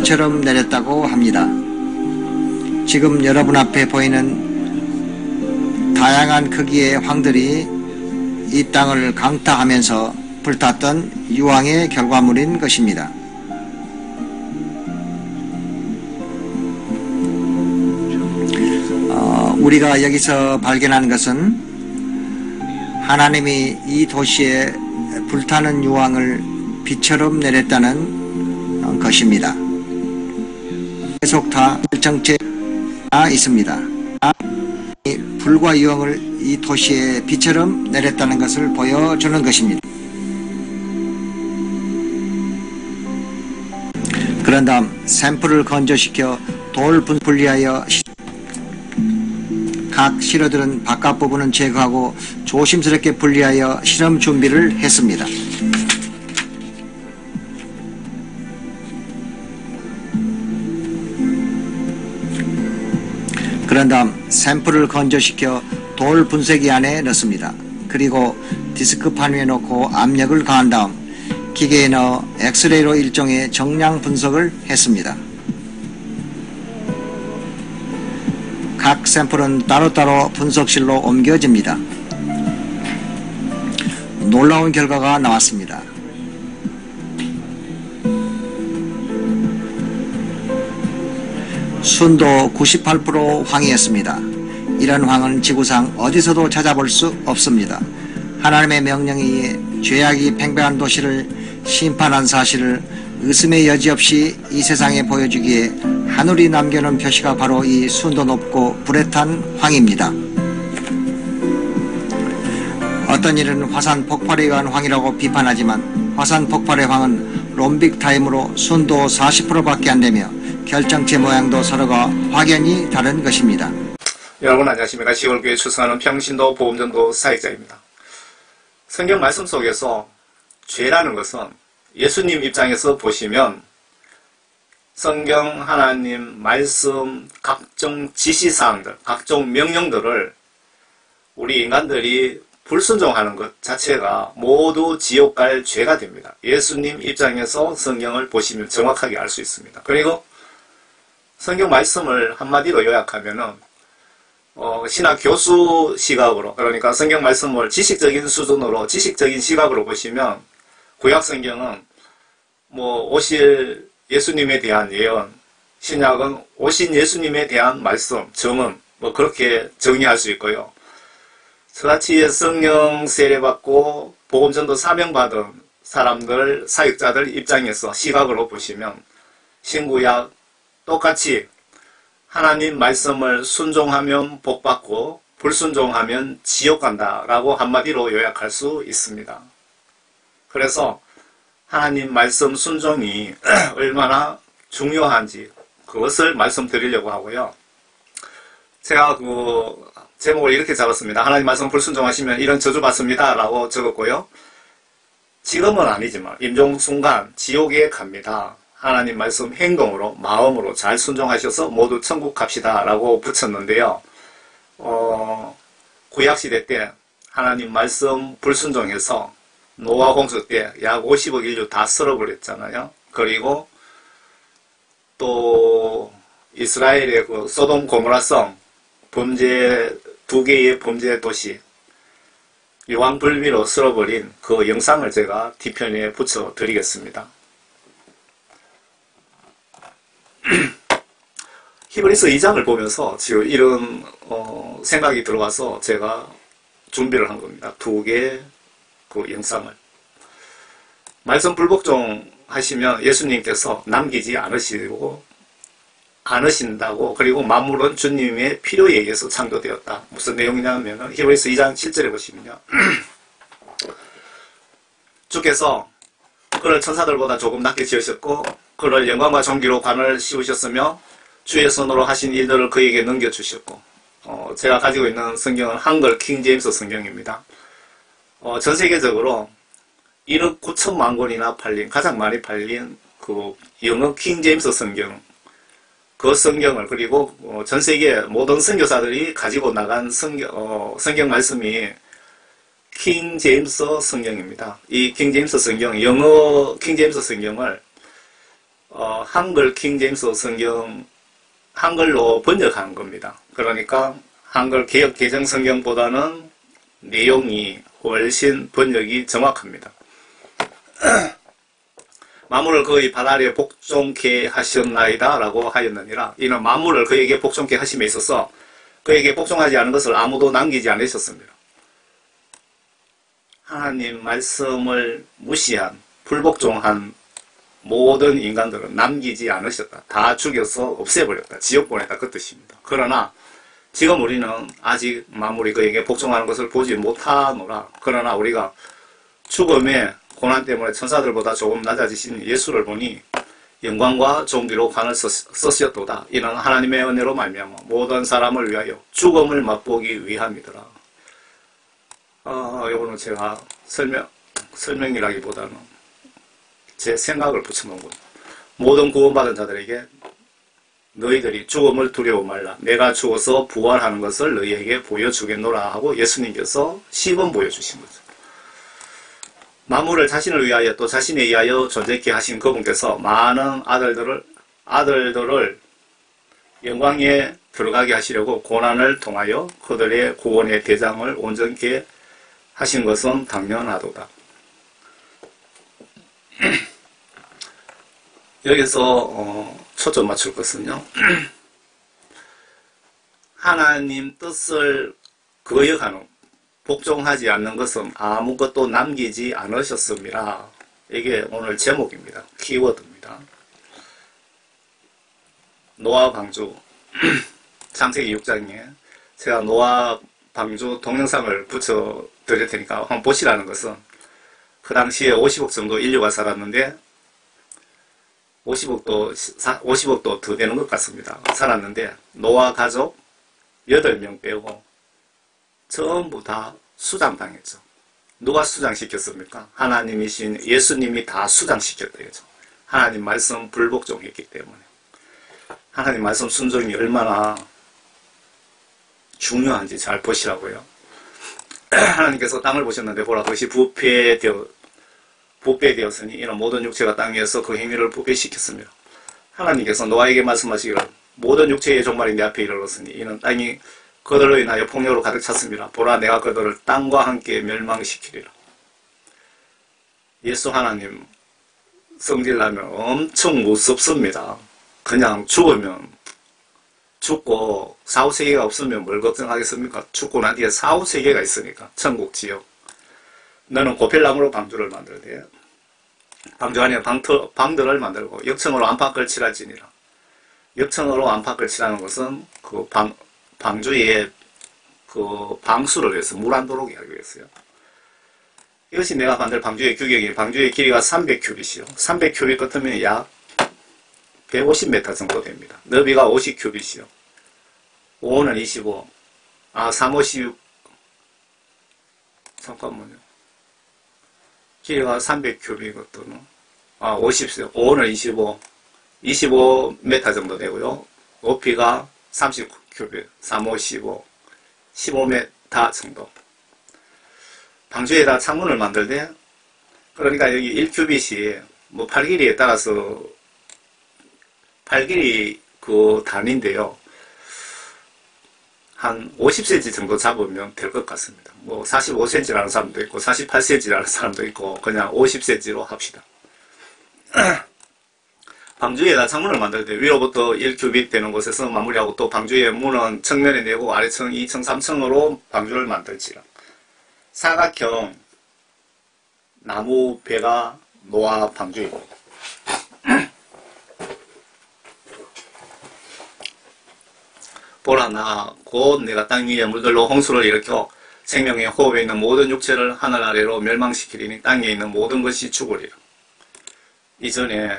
비처럼 내렸다고 합니다. 지금 여러분 앞에 보이는 다양한 크기의 황들이 이 땅을 강타하면서 불탔던 유황의 결과물인 것입니다. 우리가 여기서 발견한 것은 하나님이 이 도시에 불타는 유황을 비처럼 내렸다는 것입니다. 계속 다 정체가 있습니다. 불과 유황을 이 도시에 비처럼 내렸다는 것을 보여주는 것입니다. 그런 다음 샘플을 건조시켜 돌 분리하여 각 실어들은 바깥 부분은 제거하고 조심스럽게 분리하여 실험 준비를 했습니다. 그런 다음 샘플을 건조시켜 돌 분쇄기 안에 넣습니다. 그리고 디스크판 위에 놓고 압력을 가한 다음 기계에 넣어 엑스레이로 일종의 정량 분석을 했습니다. 각 샘플은 따로따로 분석실로 옮겨집니다. 놀라운 결과가 나왔습니다. 순도 98% 황이었습니다. 이런 황은 지구상 어디서도 찾아볼 수 없습니다. 하나님의 명령에 의해 죄악이 팽배한 도시를 심판한 사실을 의심의 여지 없이 이 세상에 보여주기에 하늘이 남겨놓은 표시가 바로 이 순도 높고 불에 탄 황입니다. 어떤 이는 화산 폭발에 의한 황이라고 비판하지만 화산 폭발의 황은 롬빅 타임으로 순도 40%밖에 안 되며 결정체 모양도 서로가 확연히 다른 것입니다. 여러분 안녕하십니까. 시골교회 출석하는 평신도 보험전도 사역자입니다. 성경 말씀 속에서 죄라는 것은 예수님 입장에서 보시면 성경 하나님 말씀 각종 지시사항들, 각종 명령들을 우리 인간들이 불순종하는 것 자체가 모두 지옥 갈 죄가 됩니다. 예수님 입장에서 성경을 보시면 정확하게 알 수 있습니다. 그리고 성경 말씀을 한마디로 요약하면은 신학 교수 시각으로, 그러니까 성경 말씀을 지식적인 수준으로, 지식적인 시각으로 보시면 구약 성경은 오실 예수님에 대한 예언, 신약은 오신 예수님에 대한 말씀, 증언, 그렇게 정의할 수 있고요. 저같이 성령 세례받고 복음전도 사명받은 사람들, 사역자들 입장에서 시각으로 보시면 신구약 똑같이 하나님 말씀을 순종하면 복받고 불순종하면 지옥 간다라고 한마디로 요약할 수 있습니다. 그래서 하나님 말씀 순종이 얼마나 중요한지 그것을 말씀드리려고 하고요. 제가 제목을 이렇게 잡았습니다. 하나님 말씀 불순종하시면 이런 저주 받습니다 라고 적었고요. 지금은 아니지만 임종순간 지옥에 갑니다. 하나님 말씀 행동으로, 마음으로 잘 순종하셔서 모두 천국 갑시다 라고 붙였는데요. 구약시대 때 하나님 말씀 불순종해서 노아 홍수 때 약 50억 인류 다 썰어버렸잖아요. 그리고 또 이스라엘의 소돔 고모라성 범죄, 2개의 범죄 도시 유황불미로 썰어버린 그 영상을 제가 뒤편에 붙여 드리겠습니다. 히브리서 2장을 보면서 지금 이런 생각이 들어와서 제가 준비를 한 겁니다. 2개의 그 영상을. 말씀 불복종 하시면 예수님께서 남기지 않으신다고, 그리고 만물은 주님의 필요에 의해서 창조되었다. 무슨 내용이냐면 히브리서 2장 7절에 보시면요. 주께서 그를 천사들보다 조금 낮게 지으셨고 그를 영광과 존귀로 관을 씌우셨으며 주의 손으로 하신 일들을 그에게 넘겨주셨고, 제가 가지고 있는 성경은 한글 킹제임스 성경입니다. 전 세계적으로 1억 9천만 권이나 팔린, 가장 많이 팔린 그 영어 킹제임스 성경, 그 성경을, 그리고 전 세계 모든 선교사들이 가지고 나간 성경 말씀이 킹제임스 성경입니다. 이 킹제임스 성경, 영어 킹제임스 성경을 한글 킹제임스 성경 한글로 번역한 겁니다. 그러니까 한글 개역 개정 성경보다는 내용이 훨씬 번역이 정확합니다. 만물을 그의 발 아래 복종케 하셨나이다 라고 하였느니라. 이는 만물을 그에게 복종케 하심에 있어서 그에게 복종하지 않은 것을 아무도 남기지 않으셨습니다. 하나님 말씀을 무시한 불복종한 모든 인간들은 남기지 않으셨다. 다 죽여서 없애버렸다. 지옥 보냈다. 그 뜻입니다. 그러나 지금 우리는 아직 만물이 그에게 복종하는 것을 보지 못하노라. 그러나 우리가 죽음의 고난 때문에 천사들보다 조금 낮아지신 예수를 보니 영광과 존귀로 관을 쓰셨도다. 이는 하나님의 은혜로 말미암아 모든 사람을 위하여 죽음을 맛보기 위함이더라. 이거는 제가 설명이라기보다는 제 생각을 붙여놓은 거예요. 모든 구원받은 자들에게 너희들이 죽음을 두려워 말라. 내가 죽어서 부활하는 것을 너희에게 보여주겠노라 하고 예수님께서 시범 보여주신 거죠. 만물을 자신을 위하여 또 자신에 의하여 존재케 하신 그분께서 많은 아들들을 영광에 들어가게 하시려고 고난을 통하여 그들의 구원의 대장을 온전케 하신 것은 당연하도다. 여기서 초점 맞출 것은요. 하나님 뜻을 거역하는 복종하지 않는 것은 아무것도 남기지 않으셨습니다. 이게 오늘 제목입니다. 키워드입니다. 노아 방주 창세기 6장에 제가 노아 방주 동영상을 붙여 드릴 테니까 한번 보시라는 것은 그 당시에 50억 정도 인류가 살았는데 50억도 더 되는 것 같습니다. 살았는데 노아 가족 8명 빼고 전부 다 수장당했죠. 누가 수장시켰습니까? 하나님이신 예수님이 다 수장시켰다 이거죠. 하나님 말씀 불복종했기 때문에. 하나님 말씀 순종이 얼마나 중요한지 잘 보시라고요. 하나님께서 땅을 보셨는데 보라 그것이 부패되었으니 이는 모든 육체가 땅 위에서 그 행위를 부패시켰습니다. 하나님께서 노아에게 말씀하시기를 모든 육체의 종말이 내 앞에 이르렀으니 이는 땅이 그들로 인하여 폭력으로 가득 찼습니다. 보라 내가 그들을 땅과 함께 멸망시키리라. 예수 하나님 성질나면 엄청 무섭습니다. 그냥 죽으면 죽고 사후세계가 없으면 뭘 걱정하겠습니까? 죽고 난 뒤에 사후세계가 있으니까 천국 지역. 너는 고필나무로 방주를 만들되 방주 안에 방들을 만들고 역청으로 안팎을 칠할지니라. 역청으로 안팎을 칠하는 것은 그 방주의 그 방수를 위해서 물 안 들어오게 하기 위해서요. 이것이 내가 만들 방주의 규격이 방주의 길이가 300큐빗이요. 300큐빗 같으면 약 150m 정도 됩니다. 너비가 50큐빗이요. 5는 25. 356. 잠깐만요. 길이가 300큐빗 것도는 50. 5는 25. 25m 정도 되고요. 높이가 30큐빗. 355. 15m 정도. 방주에다 창문을 만들 때, 그러니까 여기 1큐빗이 뭐 팔길이에 따라서 팔길이 그 단위인데요. 한 50cm 정도 잡으면 될 것 같습니다. 뭐 45cm라는 사람도 있고 48cm라는 사람도 있고 그냥 50cm로 합시다. 방주에다 창문을 만들 때 위로부터 1큐빗 되는 곳에서 마무리하고 또 방주의 문은 측면에 내고 아래층 2층 3층으로 방주를 만들지라. 사각형 나무 배가 노아 방주이고 보라 나 곧 내가 땅 위에 물들로 홍수를 일으켜 생명의 호흡에 있는 모든 육체를 하늘 아래로 멸망시키리니 땅에 있는 모든 것이 죽으리라. 이전에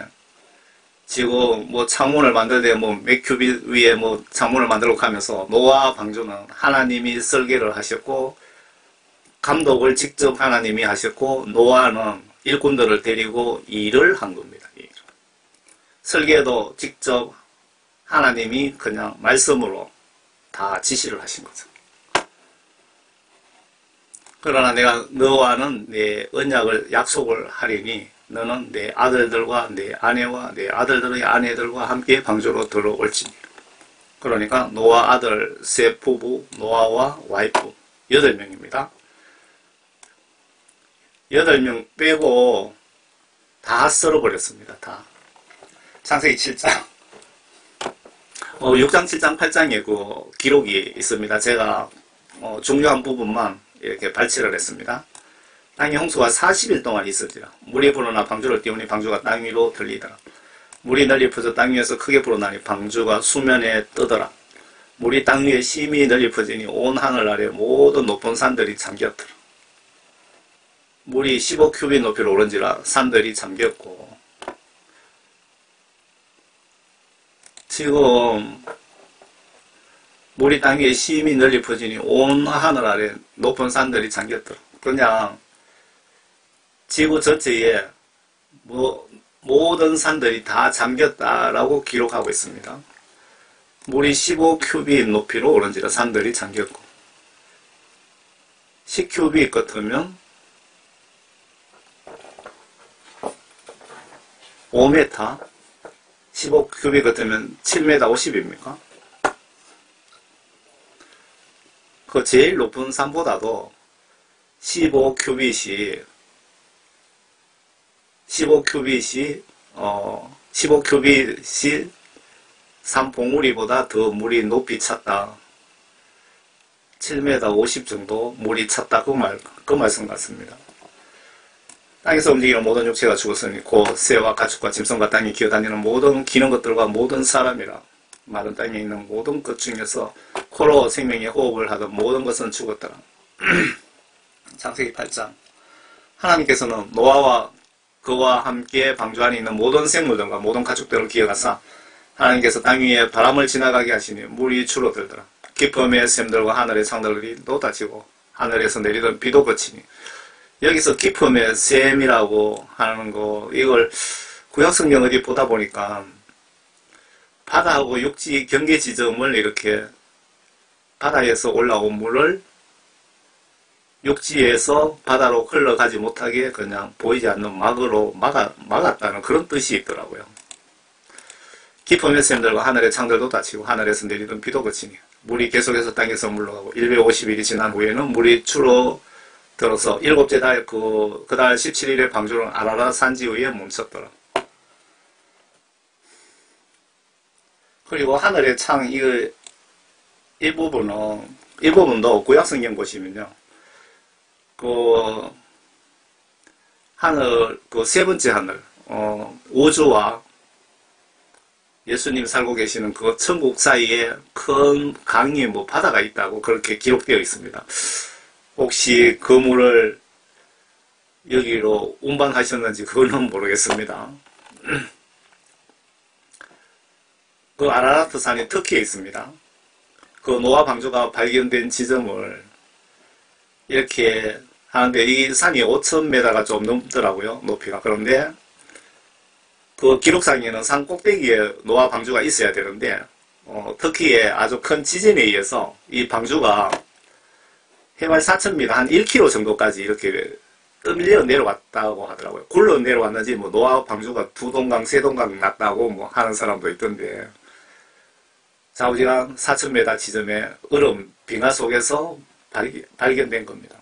지금 뭐 창문을 만들 때 뭐 몇 큐빗 위에 뭐 창문을 만들고 가면서 노아 방주는 하나님이 설계를 하셨고 감독을 직접 하나님이 하셨고 노아는 일꾼들을 데리고 일을 한 겁니다. 설계도 직접 하나님이 그냥 말씀으로 다 지시를 하신 거죠. 그러나 내가 너와는 내 언약을 약속을 하리니 너는 내 아들들과 내 아내와 내 아들들의 아내들과 함께 방주로 들어올지니라. 그러니까 노아 아들 셋 부부, 노아와 와이프 8명입니다. 8명 빼고 다 썰어버렸습니다. 다. 창세기 7장 6장, 7장, 8장에 그 기록이 있습니다. 제가 중요한 부분만 이렇게 발췌를 했습니다. 땅의 홍수가 40일 동안 있었지라. 물이 불어나 방주를 띄우니 방주가 땅 위로 들리더라. 물이 널리 퍼져 땅 위에서 크게 불어나니 방주가 수면에 뜨더라. 물이 땅 위에 심히 널리 퍼지니 온 하늘 아래 모든 높은 산들이 잠겼더라. 물이 15큐빗 높이로 오른지라 산들이 잠겼고, 지금 물이 땅 위에 심히 널리 퍼지니 온 하늘 아래 높은 산들이 잠겼더라. 그냥 지구 전체에 모든 산들이 다 잠겼다라고 기록하고 있습니다. 물이 15큐빗 높이로 오른지라 산들이 잠겼고, 10큐빗 같으면 5m, 15큐빗 같으면 7m 50입니까? 그 제일 높은 산보다도 15큐빗이 15큐빗이 산 봉우리보다 더 물이 높이 찼다. 7m 50 정도 물이 찼다. 그 말씀 같습니다. 땅에서 움직이는 모든 육체가 죽었으니 곧 새와 가축과 짐승과 땅에 기어다니는 모든 기는 것들과 모든 사람이라. 마른 땅에 있는 모든 것 중에서 코로 생명의 호흡을 하던 모든 것은 죽었더라. 창세기 8장. 하나님께서는 노아와 그와 함께 방주 안에 있는 모든 생물들과 모든 가축들을 기어가사 하나님께서 땅 위에 바람을 지나가게 하시니 물이 줄어들더라. 깊음의 샘들과 하늘의 창들이 쏟아지고 하늘에서 내리던 비도 그치니, 여기서 깊음의 샘이라고 하는 거, 이걸 구약성경 어디 보다 보니까 바다하고 육지 경계 지점을 이렇게 바다에서 올라온 물을 육지에서 바다로 흘러가지 못하게 그냥 보이지 않는 막으로 막았다는 그런 뜻이 있더라고요. 깊음의 샘들과 하늘의 창들도 닫히고 하늘에서 내리던 비도 그치니 물이 계속해서 땅에서 물러가고 150일이 지난 후에는 물이 줄어들어서 7째 달 그 달 17일에 방주는 아라라 산지 위에 멈췄더라. 그리고 하늘의 창 일부분도 구약성경 보시면요, 하늘, 세 번째 하늘, 우주와 예수님 살고 계시는 그 천국 사이에 큰 강이 바다가 있다고 그렇게 기록되어 있습니다. 혹시 그 물을 여기로 운반하셨는지 그거는 모르겠습니다. 그 아라라트 산이 터키에 있습니다. 그 노아 방주가 발견된 지점을 이렇게 하는데 이 산이 5,000m가 좀 넘더라고요, 높이가. 그런데 그 기록상에는 산 꼭대기에 노아 방주가 있어야 되는데 터키의 아주 큰 지진에 의해서 이 방주가 해발 4,000m, 한 1km 정도까지 이렇게 떠밀려 내려왔다고 하더라고요. 굴러 내려왔는지 노아 방주가 2동강, 3동강 났다고 하는 사람도 있던데, 좌우지간 4,000m 지점에 얼음 빙하 속에서 발견된 겁니다.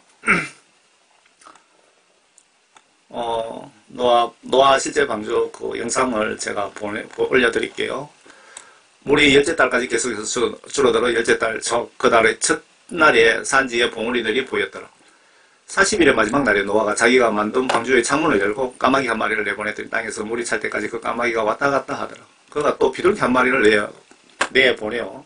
노아 실제 방주 그 영상을 제가 올려드릴게요. 물이 열째 달까지 계속해서 줄어들어 열째 달 그 달의 첫날에 산지에 봉우리들이 보였더라. 40일의 마지막 날에 노아가 자기가 만든 방주의 창문을 열고 까마귀 한 마리를 내보냈더니 땅에서 물이 찰 때까지 그 까마귀가 왔다 갔다 하더라. 그가 또 비둘기 한 마리를 내보내어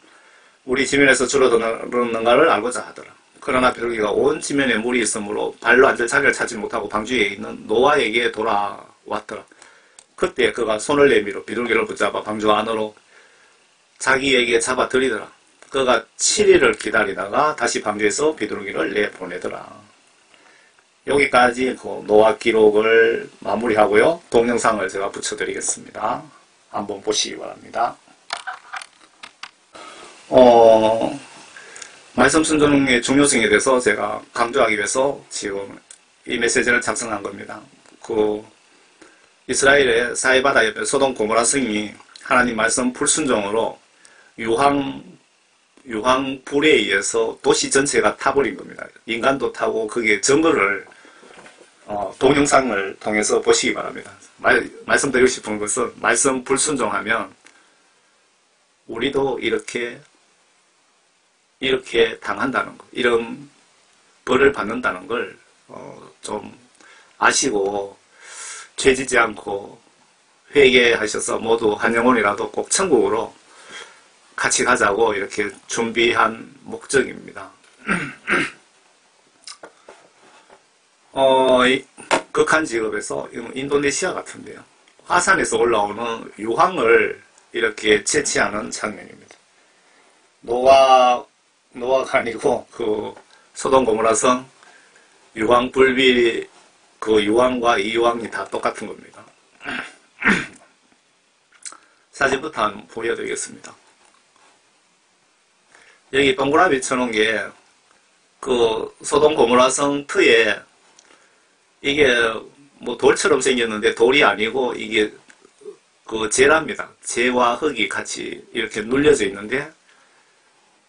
물이 지면에서 줄어드는가를 알고자 하더라. 그러나 비둘기가 온 지면에 물이 있으므로 발로 앉을 자리를 찾지 못하고 방주에 있는 노아에게 돌아왔더라. 그때 그가 손을 내밀어 비둘기를 붙잡아 방주 안으로 자기에게 잡아들이더라. 그가 7일을 기다리다가 다시 방주에서 비둘기를 내보내더라. 여기까지 그 노아 기록을 마무리하고요. 동영상을 제가 붙여드리겠습니다. 한번 보시기 바랍니다. 말씀 순종의 중요성에 대해서 제가 강조하기 위해서 지금 이 메시지를 작성한 겁니다. 이스라엘의 사해바다 옆에 소돔 고모라 성이 하나님 말씀 불순종으로 유황 불에 의해서 도시 전체가 타버린 겁니다. 인간도 타고 그게 증거를 동영상을 통해서 보시기 바랍니다. 말씀드리고 싶은 것은 말씀 불순종하면 우리도 이렇게 당한다는 것, 이런 벌을 받는다는 걸 좀 아시고 죄지지 않고 회개하셔서 모두 한 영혼이라도 꼭 천국으로 같이 가자고 이렇게 준비한 목적입니다. 극한 직업에서 인도네시아 같은데요. 화산에서 올라오는 유황을 이렇게 채취하는 장면입니다. 노아가 아니고 그 소돔 고모라성 유황 불비 그 유황과 이 유황이 다 똑같은 겁니다. 사진부터 한번 보여드리겠습니다. 여기 동그라미 쳐놓은 게 그 소돔 고모라성 터에 이게 뭐 돌처럼 생겼는데 돌이 아니고 이게 그 재랍니다. 재와 흙이 같이 이렇게 눌려져 있는데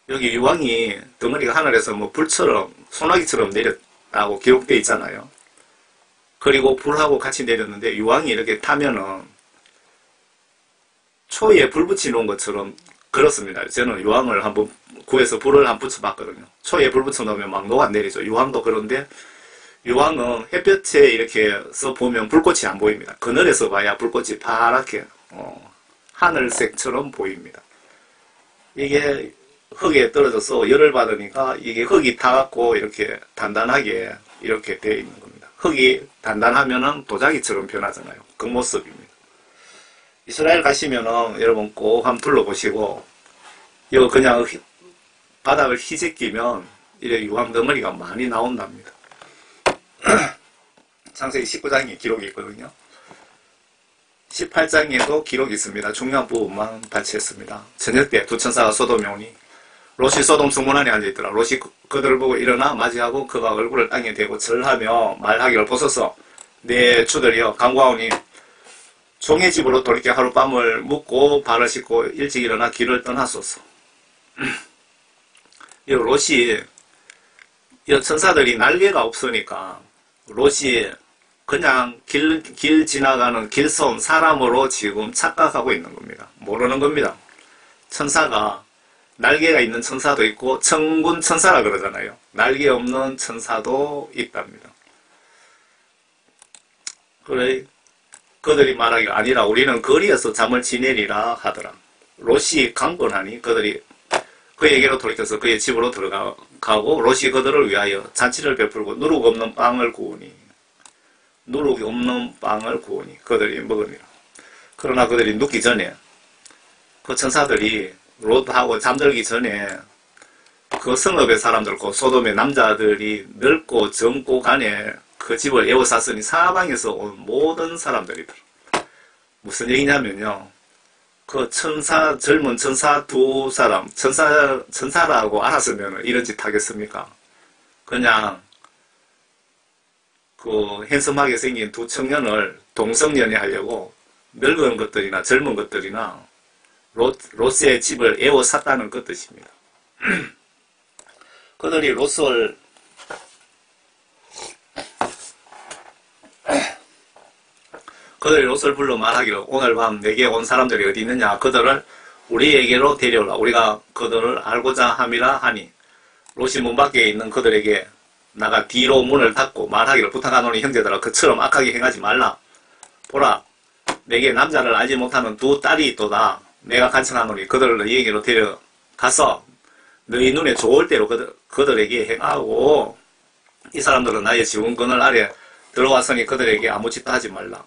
여기 유황이 덩어리가 하늘에서 뭐 불처럼 소나기처럼 내렸다고 기록되어 있잖아요. 그리고 불하고 같이 내렸는데 유황이 이렇게 타면은 초에 불 붙여놓은 것처럼 그렇습니다. 저는 유황을 한번 구해서 불을 한번 붙여봤거든요. 초에 불 붙여놓으면 막 녹아내리죠. 유황도 그런데 유황은 햇볕에 이렇게 서 보면 불꽃이 안 보입니다. 그늘에서 봐야 불꽃이 파랗게 하늘색처럼 보입니다. 이게 흙에 떨어져서 열을 받으니까 이게 흙이 타갖고 이렇게 단단하게 이렇게 되어 있는 겁니다. 흙이 단단하면은 도자기처럼 변하잖아요. 그 모습입니다. 이스라엘 가시면은 여러분 꼭 한번 둘러보시고 이거 그냥 바닥을 휘제끼면 이렇게 유황 덩어리가 많이 나온답니다. 창세기 19장에 기록이 있거든요. 18장에도 기록이 있습니다. 중요한 부분만 발췌했습니다. 저녁 때 두 천사가 소돔에 오니 롯이 소돔 성문 안에 앉아있더라. 롯이 그들을 보고 일어나 맞이하고 그가 얼굴을 땅에 대고 절하며 말하기를 보소서 내 주들이여 간구하오니 종의 집으로 돌이켜 하룻밤을 묵고 발을 씻고 일찍 일어나 길을 떠나소서. 이 롯이 이 천사들이 날개가 없으니까 롯이 그냥 길 지나가는 길손 사람으로 지금 착각하고 있는 겁니다. 모르는 겁니다. 천사가 날개가 있는 천사도 있고 천군 천사라 그러잖아요. 날개 없는 천사도 있답니다. 그래 그들이 말하기를 아니라 우리는 거리에서 잠을 지내리라 하더라. 롯이 강권하니 그들이 그에게로 돌이켜서 그의 집으로 들어가고 롯이 그들을 위하여 잔치를 베풀고 누룩 없는 빵을 구우니 그들이 먹으니라. 그러나 그들이 눕기 전에 그 천사들이 롯하고 잠들기 전에 그 성읍의 사람들, 그 소돔의 남자들이 넓고 젊고 간에 그 집을 에워쌌으니 사방에서 온 모든 사람들이더라. 무슨 얘기냐면요. 그 젊은 천사 두 사람, 천사라고 알았으면 이런 짓 하겠습니까? 그냥 그 핸섬하게 생긴 두 청년을 동성연애 하려고 늙은 것들이나 젊은 것들이나 롯의 집을 에워쌌다는 그 뜻입니다. 그들이 롯을 불러 말하기를 오늘 밤 내게 온 사람들이 어디 있느냐 그들을 우리에게로 데려오라 우리가 그들을 알고자 함이라 하니 롯이 문 밖에 있는 그들에게 나가 뒤로 문을 닫고 말하기를 부탁하노니 형제들아 그처럼 악하게 행하지 말라. 보라 내게 남자를 알지 못하는 두 딸이 있도다. 내가 간청하노니 그들을 너희에게로 데려가서 너희 눈에 좋을 대로 그들에게 행하고 이 사람들은 나의 지운 그늘 아래 들어왔으니 그들에게 아무 짓도 하지 말라.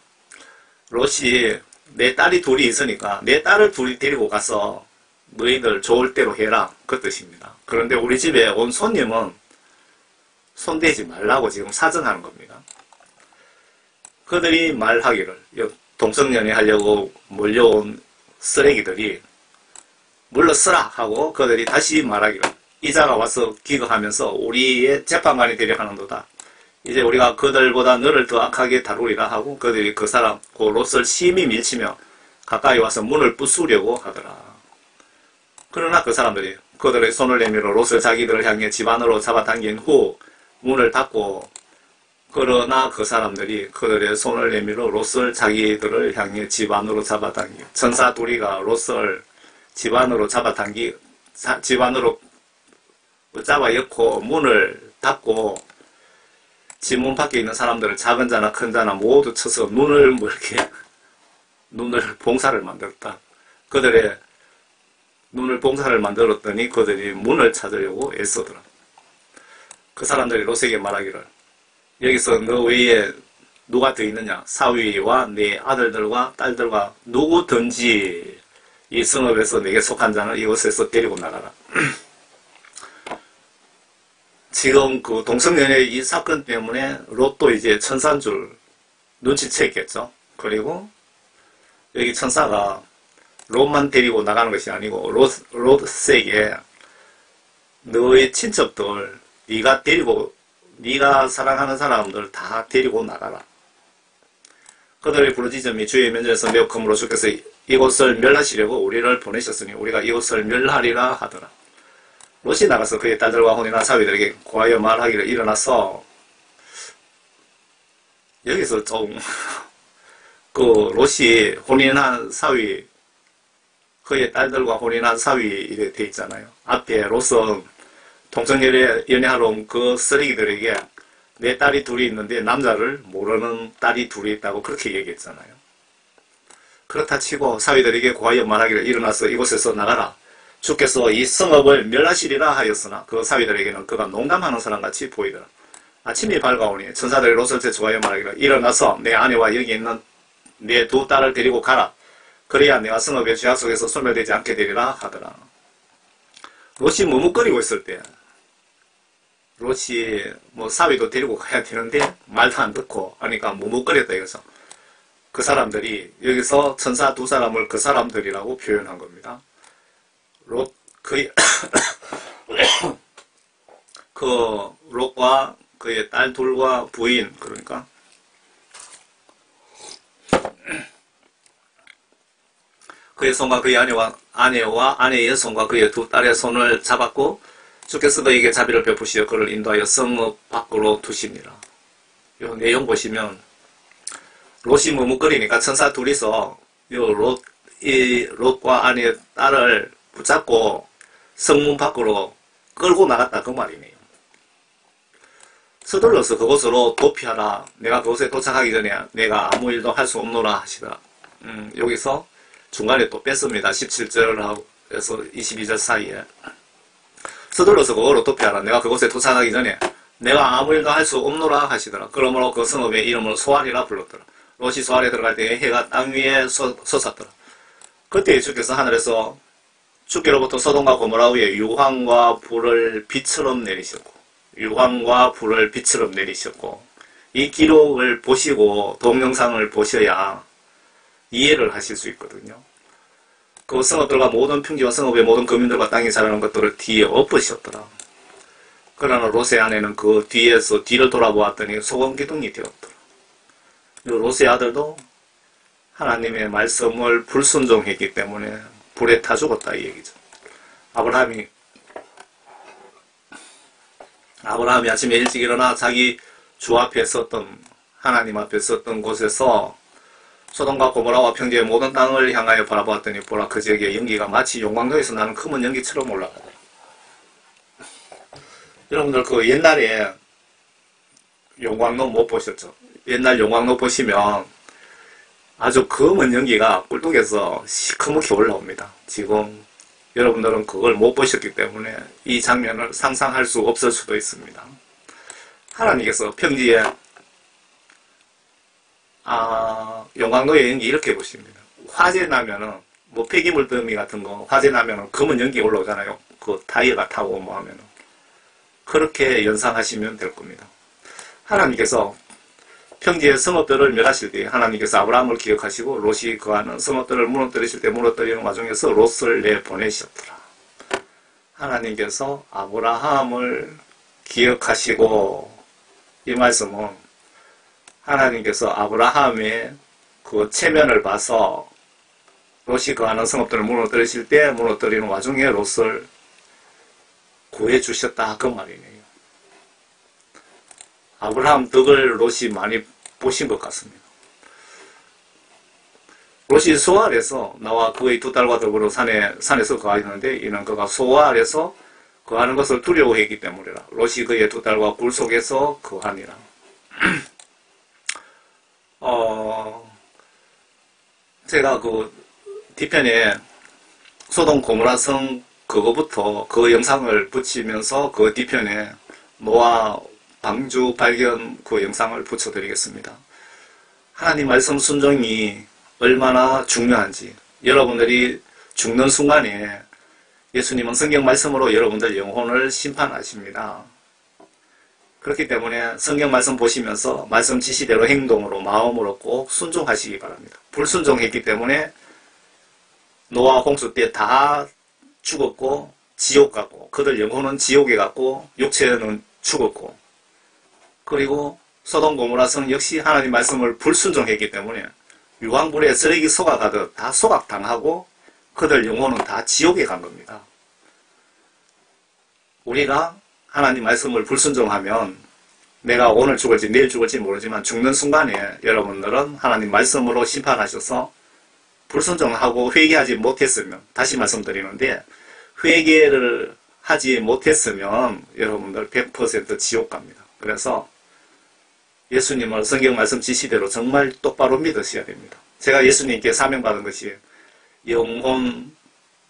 롯이 내 딸이 둘이 있으니까 내 딸을 둘이 데리고 가서 너희들 좋을 대로 해라 그 뜻입니다. 그런데 우리 집에 온 손님은 손대지 말라고 지금 사정하는 겁니다. 그들이 말하기를 동성연애 하려고 몰려온 쓰레기들이 물러서라 하고 그들이 다시 말하기를 이자가 와서 기거하면서 우리의 재판관이 되려 하는도다. 이제 우리가 그들보다 너를 더 악하게 다루리라 하고 그들이 그 사람 그 롯을 심히 밀치며 가까이 와서 문을 부수려고 하더라. 그러나 그 사람들이 그들의 손을 내밀어 롯을 자기들을 향해 집 안으로 잡아당긴 후 문을 닫고, 그러나 그 사람들이 그들의 손을 내밀어 롯을 자기들을 향해 집 안으로 잡아당긴, 천사 둘이가 롯을 집 안으로 집 안으로 잡아 엮고 문을 닫고 집 문 밖에 있는 사람들을 작은 자나 큰 자나 모두 쳐서 눈을 봉사를 만들었다. 그들의 눈을 봉사를 만들었더니 그들이 문을 찾으려고 애쓰더라. 그 사람들이 롯에게 말하기를, 여기서 너 외에 누가 더 있느냐? 사위와 네 아들들과 딸들과 누구든지 이 성읍에서 내게 속한 자는 이곳에서 데리고 나가라. 지금 그 동성연애 이 사건 때문에 롯도 이제 천사인 줄 눈치챘겠죠. 그리고 여기 천사가 롯만 데리고 나가는 것이 아니고 롯에게 너의 친척들, 네가 사랑하는 사람들 다 데리고 나가라. 그들의 부르짖음이 주의 면전에서 매우 크므로 주께서 이곳을 멸하시려고 우리를 보내셨으니 우리가 이곳을 멸하리라 하더라. 롯이 나가서 그의 딸들과 혼인한 사위들에게 고하여 말하기를, 일어나서, 여기서 좀 그 롯이 혼인한 사위, 그의 딸들과 혼인한 사위 이래 돼 있잖아요. 앞에 롯은 동성연애하러 온 그 쓰레기들에게 내 딸이 둘이 있는데 남자를 모르는 딸이 둘이 있다고 그렇게 얘기했잖아요. 그렇다 치고 사위들에게 고하여 말하기를, 일어나서 이곳에서 나가라. 주께서 이 성읍을 멸하시리라 하였으나 그 사위들에게는 그가 농담하는 사람같이 보이더라. 아침이 밝아오니 천사들이 롯을 제초하여 말하기를, 일어나서 내 아내와 여기 있는 내 두 딸을 데리고 가라. 그래야 내가 성읍의 죄악 속에서 소멸되지 않게 되리라 하더라. 롯이 머뭇거리고 있을 때, 롯이 사위도 데리고 가야 되는데 말도 안 듣고 하니까 머뭇거렸다 이거죠. 그 사람들이 여기서 천사 두 사람을 그 사람들이라고 표현한 겁니다. 롯과 그의 딸 둘과 부인, 그러니까 그의 손과 그의 아내와 아내의 손과 그의 두 딸의 손을 잡았고 주께서 그에게 자비를 베푸시어 그를 인도하여 성읍 밖으로 두시니라. 이 내용 보시면 롯이 머뭇거리니까 천사 둘이서 롯과 아내의 딸을 붙잡고 성문 밖으로 끌고 나갔다 그 말이네요. 서둘러서 그곳으로 도피하라. 내가 그곳에 도착하기 전에 내가 아무 일도 할 수 없노라 하시더라. 여기서 중간에 또 뺐습니다. 17절에서 22절 사이에. 서둘러서 그곳으로 도피하라. 내가 그곳에 도착하기 전에 내가 아무 일도 할 수 없노라 하시더라. 그러므로 그 성읍의 이름을 소알이라 불렀더라. 롯이 소알에 들어갈 때에 해가 땅 위에 솟았더라. 그때 주께서 하늘에서 주께로부터 소돔과 고모라 위에 유황과 불을 빛처럼 내리셨고 이 기록을 보시고 동영상을 보셔야 이해를 하실 수 있거든요. 그 성읍들과 모든 평지와 성읍의 모든 거민들과 땅에 자라는 것들을 뒤에 엎으셨더라. 그러나 롯의 아내는 그 뒤를 돌아보았더니 소금기둥이 되었더라. 롯의 아들도 하나님의 말씀을 불순종했기 때문에 불에 타 죽었다 이 얘기죠. 아브라함이 아침에 일찍 일어나 자기 주 앞에 섰던, 하나님 앞에 섰던 곳에서 소돔과 고모라와 평지의 모든 땅을 향하여 바라보았더니 보라, 그 지역의 연기가 마치 용광로에서 나는 검은 연기처럼 올라가더라. 여러분들 그 옛날에 용광로 못 보셨죠? 옛날 용광로 보시면 아주 검은 연기가 꿀뚝에서 시커멓게 올라옵니다. 지금 여러분들은 그걸 못 보셨기 때문에 이 장면을 상상할 수 없을 수도 있습니다. 하나님께서 평지에 용광로의 연기 이렇게 보십니다. 화재 나면은 폐기물 더미 같은 거 화재 나면은 검은 연기 올라오잖아요. 그 타이어가 타고 하면은 그렇게 연상하시면 될 겁니다. 하나님께서 평지의 성읍들을 멸하실 때 하나님께서 아브라함을 기억하시고 롯이 거하는 성읍들을 무너뜨리실 때 무너뜨리는 와중에서 롯을 내보내셨더라. 하나님께서 아브라함을 기억하시고 이 말씀은 하나님께서 아브라함의 그 체면을 봐서 롯이 거하는 성읍들을 무너뜨리실 때 무너뜨리는 와중에 롯을 구해 주셨다 그 말이네요. 아브라함 덕을 롯이 많이 보신 것 같습니다. 롯이 소알에서 나와 그의 두 딸과 더불어 산에서 거하였는데 이는 그가 소알에서 거하는 것을 두려워했기 때문이라. 롯이 그의 두 딸과 굴 속에서 거하니라. 제가 그 뒤편에 소돔 고모라 성 그거부터 그 영상을 붙이면서 그 뒤편에 노아 방주 발견 그 영상을 붙여드리겠습니다. 하나님 말씀 순종이 얼마나 중요한지, 여러분들이 죽는 순간에 예수님은 성경 말씀으로 여러분들 영혼을 심판하십니다. 그렇기 때문에 성경 말씀 보시면서 말씀 지시대로 행동으로 마음으로 꼭 순종하시기 바랍니다. 불순종했기 때문에 노아 홍수 때 다 죽었고 지옥 갔고, 그들 영혼은 지옥에 갔고 육체는 죽었고, 그리고 소돔 고모라 성 역시 하나님 말씀을 불순종했기 때문에 유황불에 쓰레기 쏘아가듯 다 소각당하고 그들 영혼은 다 지옥에 간 겁니다. 우리가 하나님 말씀을 불순종하면 내가 오늘 죽을지 내일 죽을지 모르지만 죽는 순간에 여러분들은 하나님 말씀으로 심판하셔서 불순종하고 회개하지 못했으면, 다시 말씀드리는데 회개를 하지 못했으면 여러분들 100% 지옥 갑니다. 그래서 예수님을 성경 말씀 지시대로 정말 똑바로 믿으셔야 됩니다. 제가 예수님께 사명받은 것이 영혼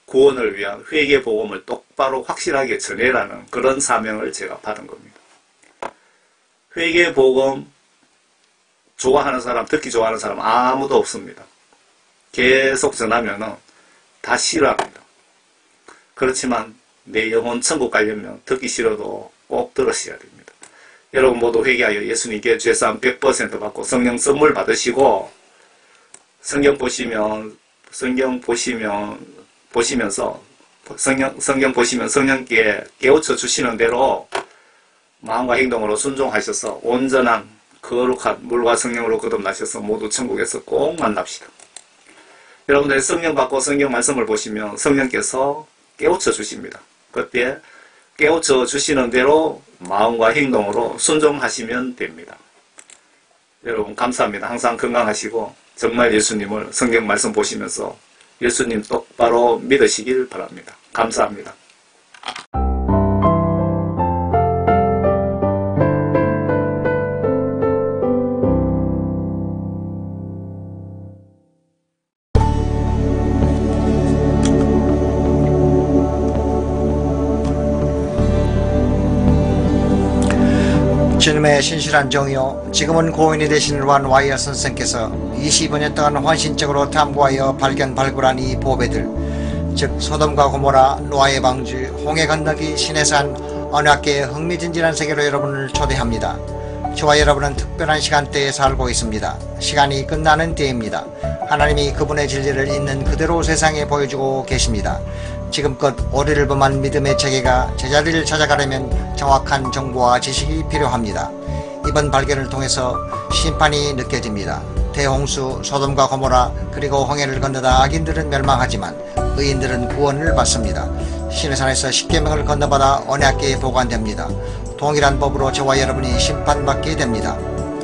구원을 위한 회개 복음을 똑바로 확실하게 전해라는 그런 사명을 제가 받은 겁니다. 회개 복음 좋아하는 사람, 듣기 좋아하는 사람 아무도 없습니다. 계속 전하면은 다 싫어합니다. 그렇지만 내 영혼 천국 가려면 듣기 싫어도 꼭 들으셔야 됩니다. 여러분 모두 회개하여 예수님께 죄사함 100% 받고 성령 선물 받으시고, 성경 보시면서 성령께 깨우쳐 주시는 대로 마음과 행동으로 순종하셔서 온전한 거룩한 물과 성령으로 거듭나셔서 모두 천국에서 꼭 만납시다. 여러분들이 성령 받고 성경 말씀을 보시면 성령께서 깨우쳐 주십니다. 그때 깨우쳐 주시는 대로 마음과 행동으로 순종하시면 됩니다. 여러분 감사합니다. 항상 건강하시고 정말 예수님을 성경 말씀 보시면서 예수님 똑바로 믿으시길 바랍니다. 감사합니다. 주님의 신실한 종이요 지금은 고인이 되신 란 와이어 선생께서 25년 동안 헌신적으로 탐구하여 발굴한 이 보배들, 즉 소돔과 고모라, 노아의 방주, 홍해 건너기, 시내산, 언약계의 흥미진진한 세계로 여러분을 초대합니다. 저와 여러분은 특별한 시간대에 살고 있습니다. 시간이 끝나는 때입니다. 하나님이 그분의 진리를 있는 그대로 세상에 보여주고 계십니다. 지금껏 오리를 범한 믿음의 체계가 제자리를 찾아가려면 정확한 정보와 지식이 필요합니다. 이번 발견을 통해서 심판이 느껴집니다. 대홍수, 소돔과 고모라, 그리고 홍해를 건너다 악인들은 멸망하지만 의인들은 구원을 받습니다. 시내산에서 십계명을 건너받아 언약궤에 보관됩니다. 동일한 법으로 저와 여러분이 심판받게 됩니다.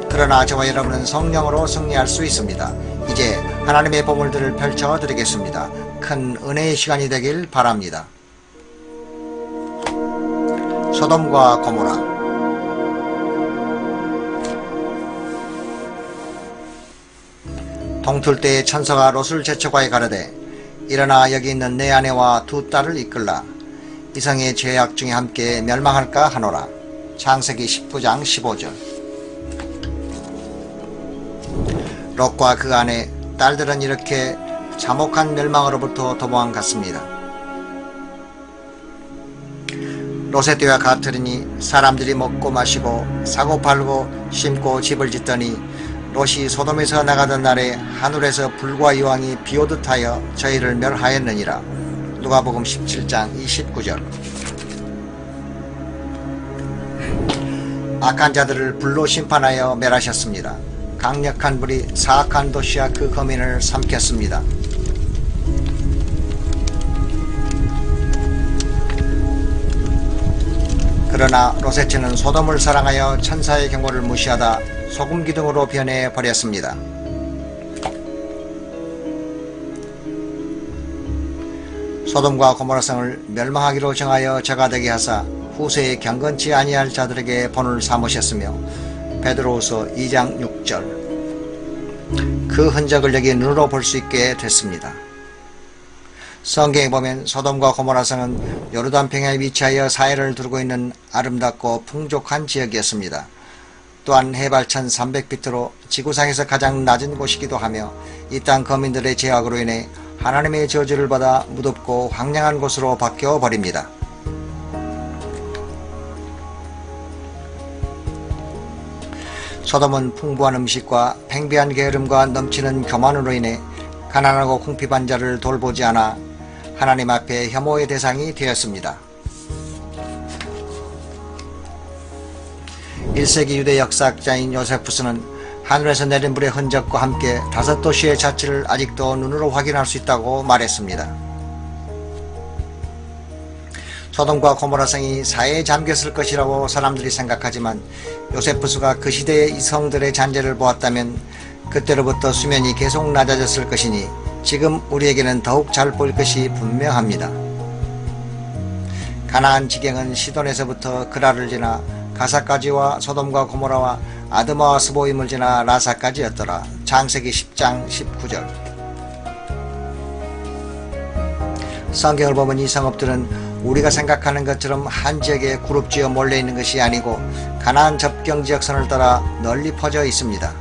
그러나 저와 여러분은 성령으로 승리할 수 있습니다. 이제 하나님의 보물들을 펼쳐드리겠습니다. 큰 은혜의 시간이 되길 바랍니다. 소돔과 고모라. 동틀 때에 천사가 롯을 제쳐가에 가르되 일어나 여기 있는 내 아내와 두 딸을 이끌라. 이성의 죄악 중에 함께 멸망할까 하노라. 창세기 19장 15절. 롯과 그 아내, 딸들은 이렇게 참혹한 멸망으로부터 도망갔습니다. 롯의 때와 같으리니 사람들이 먹고 마시고 사고 팔고 심고 집을 짓더니 롯이 소돔에서 나가던 날에 하늘에서 불과 여왕이 비오듯 하여 저희를 멸하였느니라. 누가복음 17장 29절. 악한 자들을 불로 심판하여 멸하셨습니다. 강력한 불이 사악한 도시와 그 거민을 삼켰습니다. 그러나 롯의 소돔을 사랑하여 천사의 경고를 무시하다 소금 기둥으로 변해 버렸습니다. 소돔과 고모라 성을 멸망하기로 정하여 저가 되게 하사 후세에 경건치 아니할 자들에게 본을 삼으셨으며 베드로후서 2장 6절 그 흔적을 여기 눈으로 볼 수 있게 됐습니다. 성경에 보면 소돔과 고모라 성은 요르단평야에 위치하여 사해를 두르고 있는 아름답고 풍족한 지역이었습니다. 또한 해발 1300피트로 지구상에서 가장 낮은 곳이기도 하며 이 땅 거민들의 제약으로 인해 하나님의 저주를 받아 무덥고 황량한 곳으로 바뀌어 버립니다. 소돔은 풍부한 음식과 팽배한 게으름과 넘치는 교만으로 인해 가난하고 궁핍한 자를 돌보지 않아 하나님 앞에 혐오의 대상이 되었습니다. 1세기 유대 역사학자인 요세푸스는 하늘에서 내린 불의 흔적과 함께 5도시의 자취를 아직도 눈으로 확인할 수 있다고 말했습니다. 소돔과 고모라 성이 사해에 잠겼을 것이라고 사람들이 생각하지만 요세푸스가 그 시대의 이성들의 잔재를 보았다면 그때로부터 수면이 계속 낮아졌을 것이니 지금 우리에게는 더욱 잘 보일 것이 분명합니다. 가나안 지경은 시돈에서부터 그라를 지나 가사까지와 소돔과 고모라와 아드마와 스보임을 지나 라사까지였더라. 창세기 10장 19절. 성경을 보면 이 성읍들은 우리가 생각하는 것처럼 한 지역에 그룹지어 몰려있는 것이 아니고 가나안 접경 지역선을 따라 널리 퍼져 있습니다.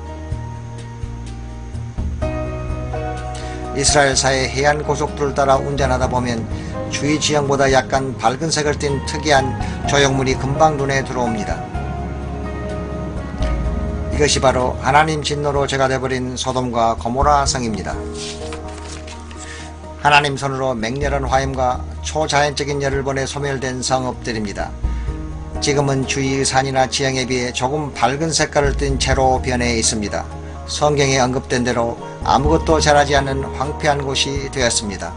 이스라엘사의 해안 고속도로를 따라 운전하다 보면 주위 지형보다 약간 밝은 색을 띤 특이한 조형물이 금방 눈에 들어옵니다. 이것이 바로 하나님 진노로 죄가 되어버린 소돔과 고모라 성입니다. 하나님 손으로 맹렬한 화염과 초자연적인 열을 보내 소멸된 성읍들입니다. 지금은 주위의 산이나 지형에 비해 조금 밝은 색깔을 띤 채로 변해 있습니다. 성경에 언급된 대로 아무것도 자라지 않는 황폐한 곳이 되었습니다.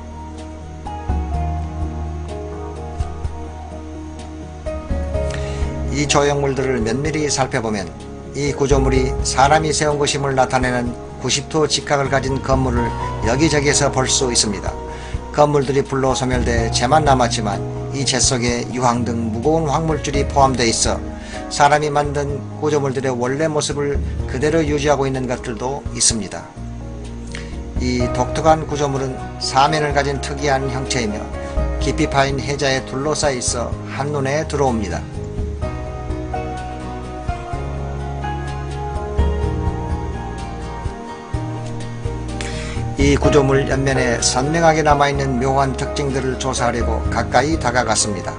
이 조형물들을 면밀히 살펴보면 이 구조물이 사람이 세운 것임을 나타내는 90도 직각을 가진 건물을 여기저기에서 볼 수 있습니다. 건물들이 불로 소멸돼 재만 남았지만 이 재 속에 유황 등 무거운 황물줄이 포함되어 있어 사람이 만든 구조물들의 원래 모습을 그대로 유지하고 있는 것들도 있습니다. 이 독특한 구조물은 사면을 가진 특이한 형체이며 깊이 파인 해자에 둘러싸여 있어 한눈에 들어옵니다. 이 구조물 옆면에 선명하게 남아있는 묘한 특징들을 조사하려고 가까이 다가갔습니다.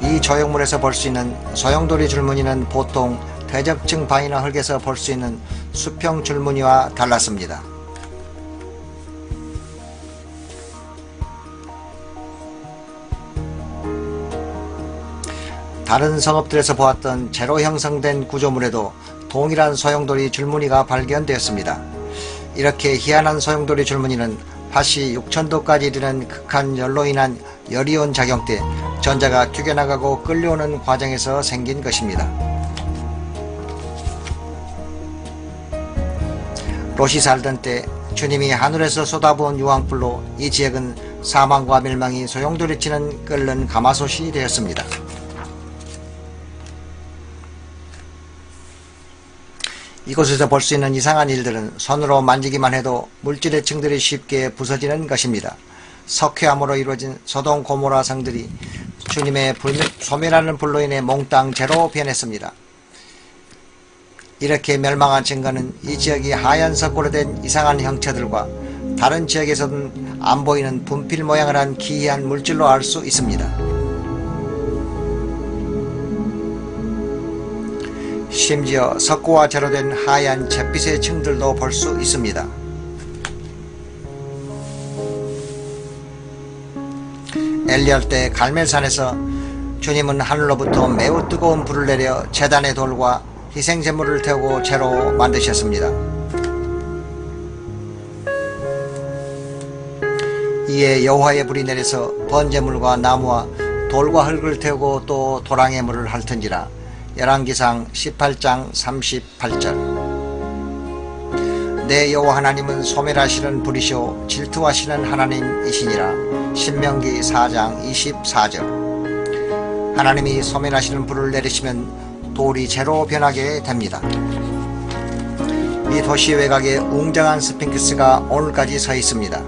이 조형물에서 볼 수 있는 소용돌이 줄무늬는 보통 대적층 바위나 흙에서 볼 수 있는 수평 줄무늬와 달랐습니다. 다른 성읍들에서 보았던 재로 형성된 구조물에도 동일한 소용돌이 줄무늬가 발견되었습니다. 이렇게 희한한 소용돌이 줄무늬는 팥이 6000도까지 이르는 극한 열로 인한 열이온 작용 때 전자가 튀겨나가고 끌려오는 과정에서 생긴 것입니다. 롯이 살던 때 주님이 하늘에서 쏟아부은 유황불로 이 지역은 사망과 멸망이 소용돌이치는 끓는 가마솥이 되었습니다. 이곳에서 볼 수 있는 이상한 일들은 손으로 만지기만 해도 물질의 층들이 쉽게 부서지는 것입니다. 석회암으로 이루어진 소돔 고모라 성들이 주님의 소멸하는 불로 인해 몽땅 재로 변했습니다. 이렇게 멸망한 증거는 이 지역이 하얀 석고로 된 이상한 형체들과 다른 지역에서는 안 보이는 분필 모양을 한 기이한 물질로 알 수 있습니다. 심지어 석고와 재로 된 하얀 잿빛의 층들도 볼 수 있습니다. 엘리야 때 갈멜산에서 주님은 하늘로부터 매우 뜨거운 불을 내려 제단의 돌과 희생제물을 태우고 재로 만드셨습니다. 이에 여호와의 불이 내려서 번제물과 나무와 돌과 흙을 태우고 또 도랑의 물을 핥은지라. 열왕기상 18장 38절. 내 여호와 하나님은 소멸하시는 불이시오 질투하시는 하나님이시니라. 신명기 4장 24절. 하나님이 소멸하시는 불을 내리시면 돌이 재로 변하게 됩니다. 이 도시 외곽에 웅장한 스핑크스가 오늘까지 서 있습니다.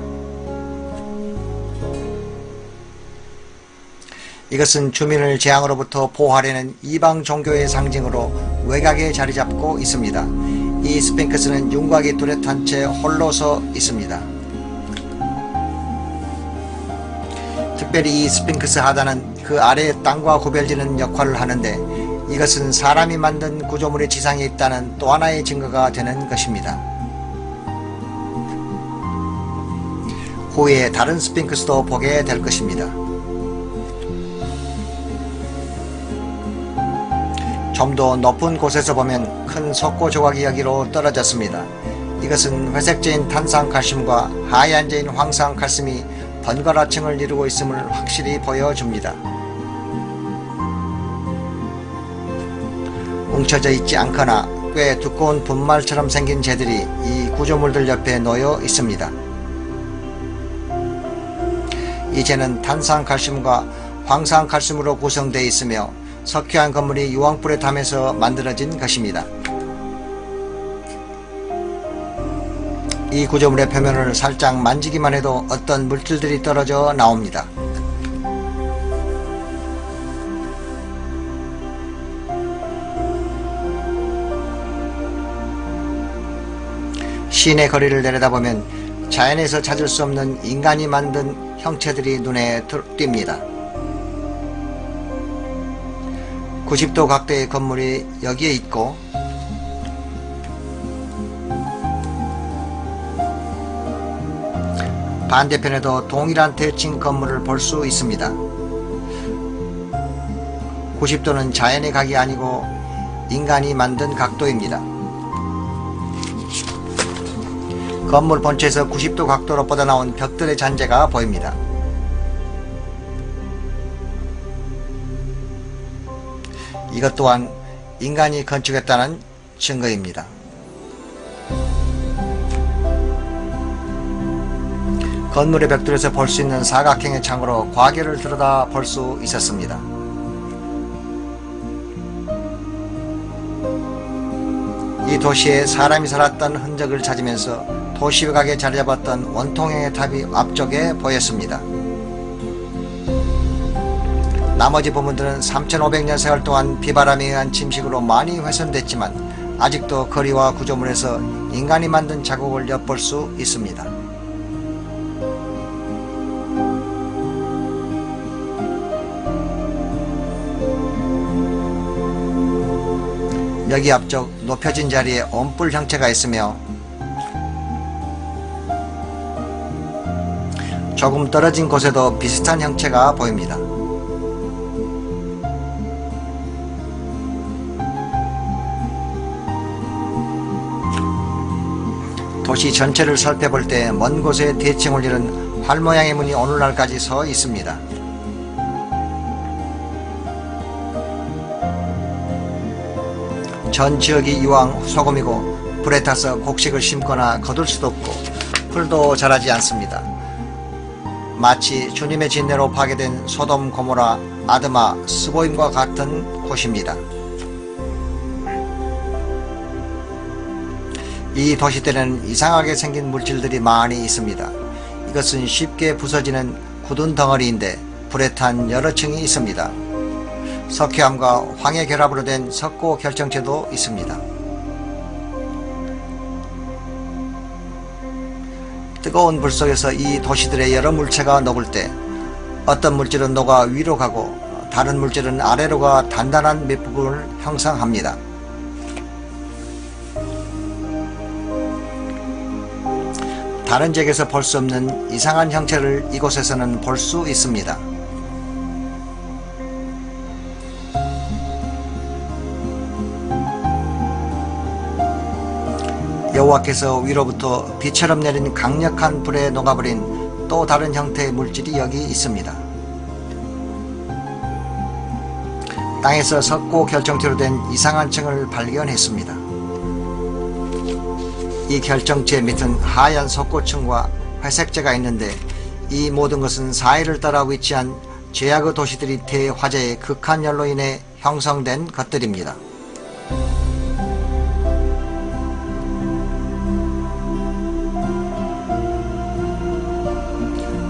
이것은 주민을 재앙으로부터 보호하려는 이방 종교의 상징으로 외곽에 자리 잡고 있습니다. 이 스핑크스는 윤곽이 뚜렷한 채 홀로 서 있습니다. 특별히 이 스핑크스 하단은 그 아래의 땅과 구별지는 역할을 하는데 이것은 사람이 만든 구조물의 지상에 있다는 또 하나의 증거가 되는 것입니다. 후에 다른 스핑크스도 보게 될 것입니다. 좀 더 높은 곳에서 보면 큰 석고 조각이 여기로 떨어졌습니다. 이것은 회색제인 탄산칼슘과 하얀제인 황산칼슘이 번갈아층을 이루고 있음을 확실히 보여줍니다. 뭉쳐져 있지 않거나 꽤 두꺼운 분말처럼 생긴 재들이 이 구조물들 옆에 놓여 있습니다. 이 재는 탄산칼슘과 황산칼슘으로 구성되어 있으며 석회암 건물이 유황불에 타면서 만들어진 것입니다. 이 구조물의 표면을 살짝 만지기만 해도 어떤 물질들이 떨어져 나옵니다. 시내 거리를 내려다보면 자연에서 찾을 수 없는 인간이 만든 형체들이 눈에 띕니다. 90도 각도의 건물이 여기에 있고 반대편에도 동일한 대칭 건물을 볼 수 있습니다. 90도는 자연의 각이 아니고 인간이 만든 각도입니다. 건물 본체에서 90도 각도로 뻗어나온 벽들의 잔재가 보입니다. 이것 또한 인간이 건축했다는 증거입니다. 건물의 벽돌에서 볼 수 있는 사각형의 창으로 과거를 들여다 볼 수 있었습니다. 이 도시에 사람이 살았던 흔적을 찾으면서 도시 외곽에 자리 잡았던 원통형의 탑이 앞쪽에 보였습니다. 나머지 부분들은 3500년 세월 동안 비바람에 의한 침식으로 많이 훼손됐지만 아직도 거리와 구조물에서 인간이 만든 자국을 엿볼 수 있습니다. 여기 앞쪽 높여진 자리에 원뿔 형체가 있으며 조금 떨어진 곳에도 비슷한 형체가 보입니다. 도시 전체를 살펴볼 때 먼 곳에 대칭을 이룬 활 모양의 문이 오늘날까지 서 있습니다. 전 지역이 이왕 소금이고 불에 타서 곡식을 심거나 거둘 수도 없고 풀도 자라지 않습니다. 마치 주님의 진례로 파괴된 소돔 고모라, 아드마, 스보임과 같은 곳입니다. 이 도시들에는 이상하게 생긴 물질들이 많이 있습니다. 이것은 쉽게 부서지는 굳은 덩어리인데 불에 탄 여러 층이 있습니다. 석회암과 황해 결합으로 된 석고 결정체도 있습니다. 뜨거운 불 속에서 이 도시들의 여러 물체가 녹을 때 어떤 물질은 녹아 위로 가고 다른 물질은 아래로 가 단단한 밑부분을 형성합니다. 다른 지역에서 볼 수 없는 이상한 형체를 이곳에서는 볼 수 있습니다. 여호와께서 위로부터 비처럼 내린 강력한 불에 녹아버린 또 다른 형태의 물질이 여기 있습니다. 땅에서 석고 결정체로 된 이상한 층을 발견했습니다. 이 결정체 밑은 하얀 석고층과 회색재가 있는데 이 모든 것은 사해를 따라 위치한 죄악의 도시들이 대화재의 극한 열로 인해 형성된 것들입니다.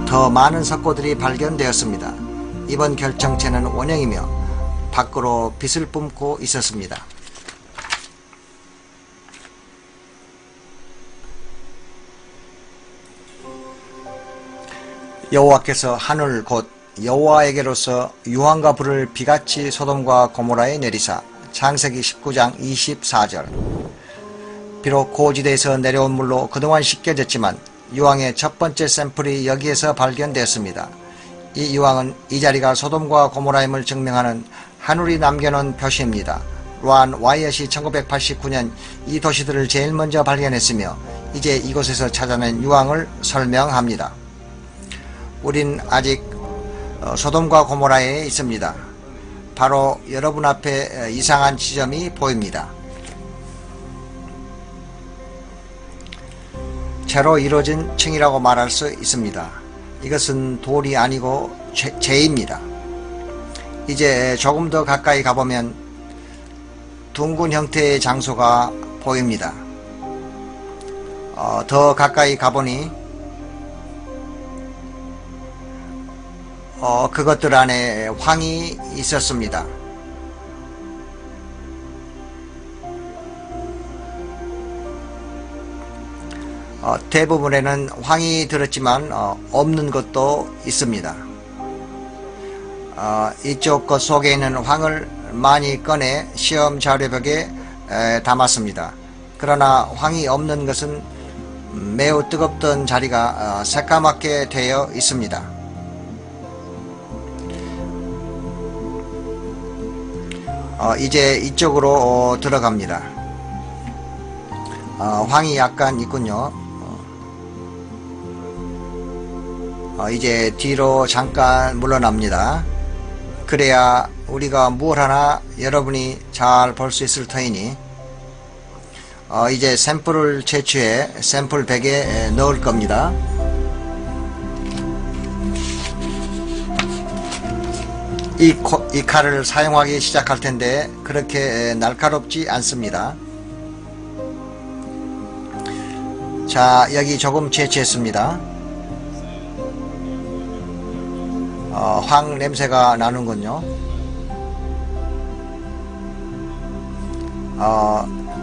더 많은 석고들이 발견되었습니다. 이번 결정체는 원형이며 밖으로 빛을 뿜고 있었습니다. 여호와께서 하늘 곧 여호와에게로서 유황과 불을 비같이 소돔과 고모라에 내리사. 창세기 19장 24절. 비록 고지대에서 내려온 물로 그동안 씻겨졌지만 유황의 첫 번째 샘플이 여기에서 발견되었습니다. 이 유황은 이 자리가 소돔과 고모라임을 증명하는 하늘이 남겨놓은 표시입니다. 론 와이엇이 1989년 이 도시들을 제일 먼저 발견했으며 이제 이곳에서 찾아낸 유황을 설명합니다. 우린 아직 소돔과 고모라에 있습니다. 바로 여러분 앞에 이상한 지점이 보입니다. 채로 이루어진 층이라고 말할 수 있습니다. 이것은 돌이 아니고 재입니다. 이제 조금 더 가까이 가보면 둥근 형태의 장소가 보입니다. 더 가까이 가보니 그것들 안에 황이 있었습니다. 대부분에는 황이 들었지만 없는 것도 있습니다. 이쪽 것 속에 있는 황을 많이 꺼내 시험 자료벽에 담았습니다. 그러나 황이 없는 것은 매우 뜨겁던 자리가 새까맣게 되어 있습니다. 이제 이쪽으로 들어갑니다. 황이 약간 있군요. 이제 뒤로 잠깐 물러납니다. 그래야 우리가 뭘 하나 여러분이 잘 볼 수 있을 터이니 이제 샘플을 채취해 샘플 백에 넣을 겁니다. 이 칼을 사용하기 시작할 텐데 그렇게 날카롭지 않습니다. 자, 여기 조금 채취했습니다. 황 냄새가 나는군요.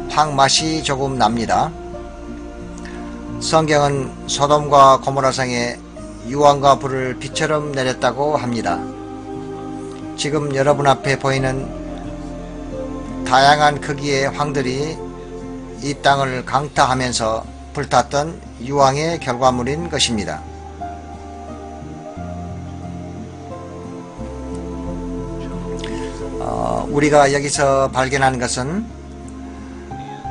황 맛이 조금 납니다. 성경은 소돔과 고모라성에 유황과 불을 비처럼 내렸다고 합니다. 지금 여러분 앞에 보이는 다양한 크기의 황들이 이 땅을 강타하면서 불탔던 유황의 결과물인 것입니다. 우리가 여기서 발견한 것은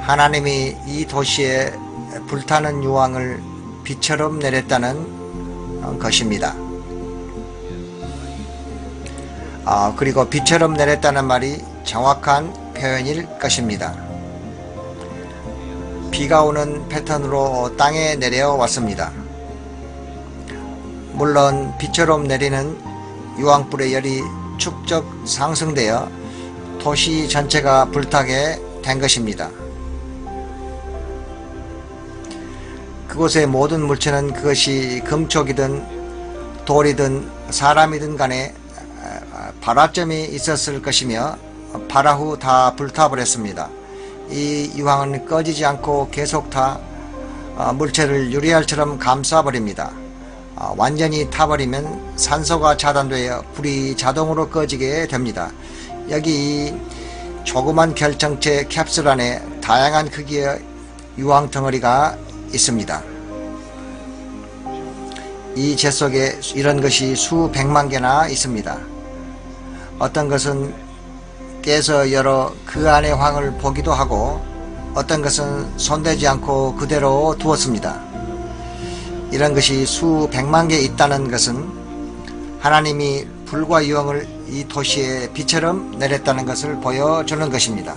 하나님이 이 도시에 불타는 유황을 비처럼 내렸다는 것입니다. 그리고 비처럼 내렸다는 말이 정확한 표현일 것입니다. 비가 오는 패턴으로 땅에 내려왔습니다. 물론 비처럼 내리는 유황불의 열이 축적 상승되어 도시 전체가 불타게 된 것입니다. 그곳의 모든 물체는 그것이 금촉이든 돌이든 사람이든 간에 발화점이 있었을 것이며 발화 후 다 불타버렸습니다. 이 유황은 꺼지지 않고 계속 물체를 유리알처럼 감싸버립니다. 완전히 타버리면 산소가 차단되어 불이 자동으로 꺼지게 됩니다. 여기 조그만 결정체 캡슐 안에 다양한 크기의 유황 덩어리가 있습니다. 이 재 속에 이런 것이 수백만 개나 있습니다. 어떤 것은 깨서 열어 그 안의 황을 보기도 하고 어떤 것은 손대지 않고 그대로 두었습니다. 이런 것이 수백만 개 있다는 것은 하나님이 불과 유황을 이 도시에 비처럼 내렸다는 것을 보여주는 것입니다.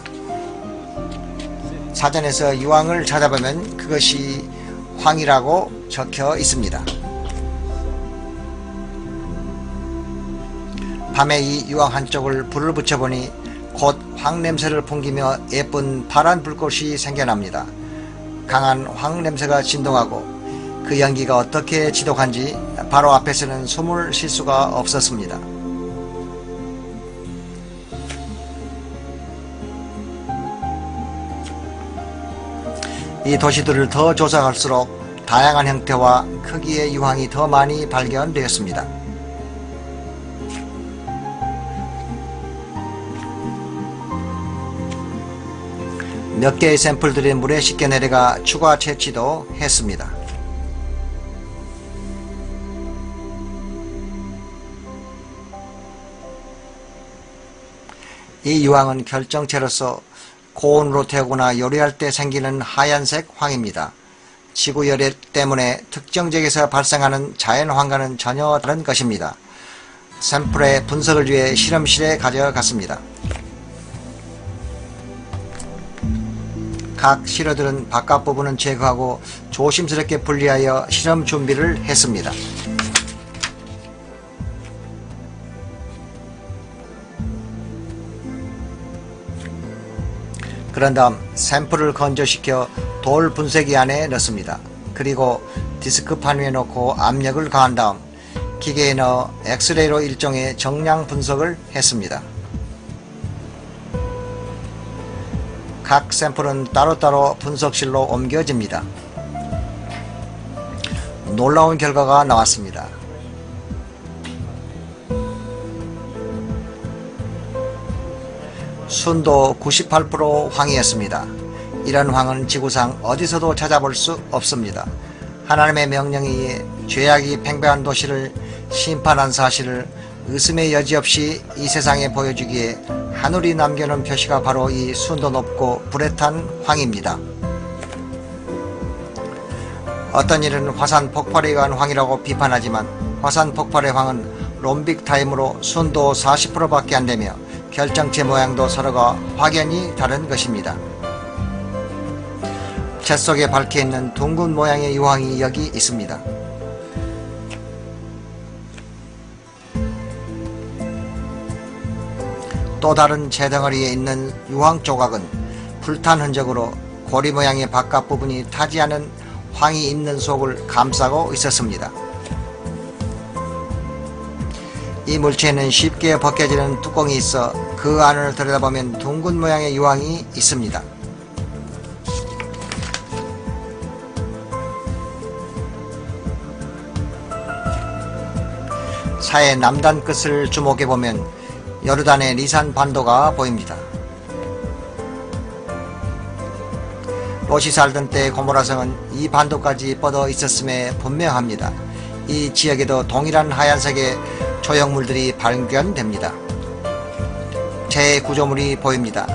사전에서 유황을 찾아보면 그것이 황이라고 적혀 있습니다. 밤에 이 유황 한쪽을 불을 붙여보니 곧 황 냄새를 풍기며 예쁜 파란 불꽃이 생겨납니다. 강한 황 냄새가 진동하고 그 연기가 어떻게 지독한지 바로 앞에서는 숨을 쉴 수가 없었습니다. 이 도시들을 더 조사할수록 다양한 형태와 크기의 유황이 더 많이 발견되었습니다. 몇 개의 샘플들이 물에 씻겨 내려가 추가 채취도 했습니다. 이 유황은 결정체로서 고온으로 태우거나 요리할 때 생기는 하얀색 황입니다. 지구 열애 때문에 특정 지역에서 발생하는 자연황과는 전혀 다른 것입니다. 샘플의 분석을 위해 실험실에 가져갔습니다. 각 실어들은 바깥 부분은 제거하고 조심스럽게 분리하여 실험 준비를 했습니다. 그런 다음 샘플을 건조시켜 돌 분쇄기 안에 넣습니다. 그리고 디스크판 위에 놓고 압력을 가한 다음 기계에 넣어 엑스레이로 일종의 정량 분석을 했습니다. 각 샘플은 따로따로 분석실로 옮겨집니다. 놀라운 결과가 나왔습니다. 순도 98% 황이었습니다. 이런 황은 지구상 어디서도 찾아볼 수 없습니다. 하나님의 명령에 의해 죄악이 팽배한 도시를 심판한 사실을 의심의 여지 없이 이 세상에 보여주기에 하늘이 남겨놓은 표시가 바로 이 순도 높고 불에 탄 황입니다. 어떤 이는 화산 폭발에 의한 황이라고 비판하지만 화산 폭발의 황은 롬빅 타임으로 순도 40%밖에 안되며 결정체 모양도 서로가 확연히 다른 것입니다. 재 속에 밝혀있는 둥근 모양의 유황이 여기 있습니다. 또 다른 재덩어리에 있는 유황 조각은 불탄 흔적으로 고리 모양의 바깥 부분이 타지 않은 황이 있는 속을 감싸고 있었습니다. 이 물체에는 쉽게 벗겨지는 뚜껑이 있어 그 안을 들여다보면 둥근 모양의 유황이 있습니다. 사의 남단 끝을 주목해보면 요르단의 리산 반도가 보입니다. 롯이 살던 때 고모라성은 이 반도까지 뻗어 있었음에 분명합니다. 이 지역에도 동일한 하얀색의 조형물들이 발견됩니다. 재구조물이 보입니다.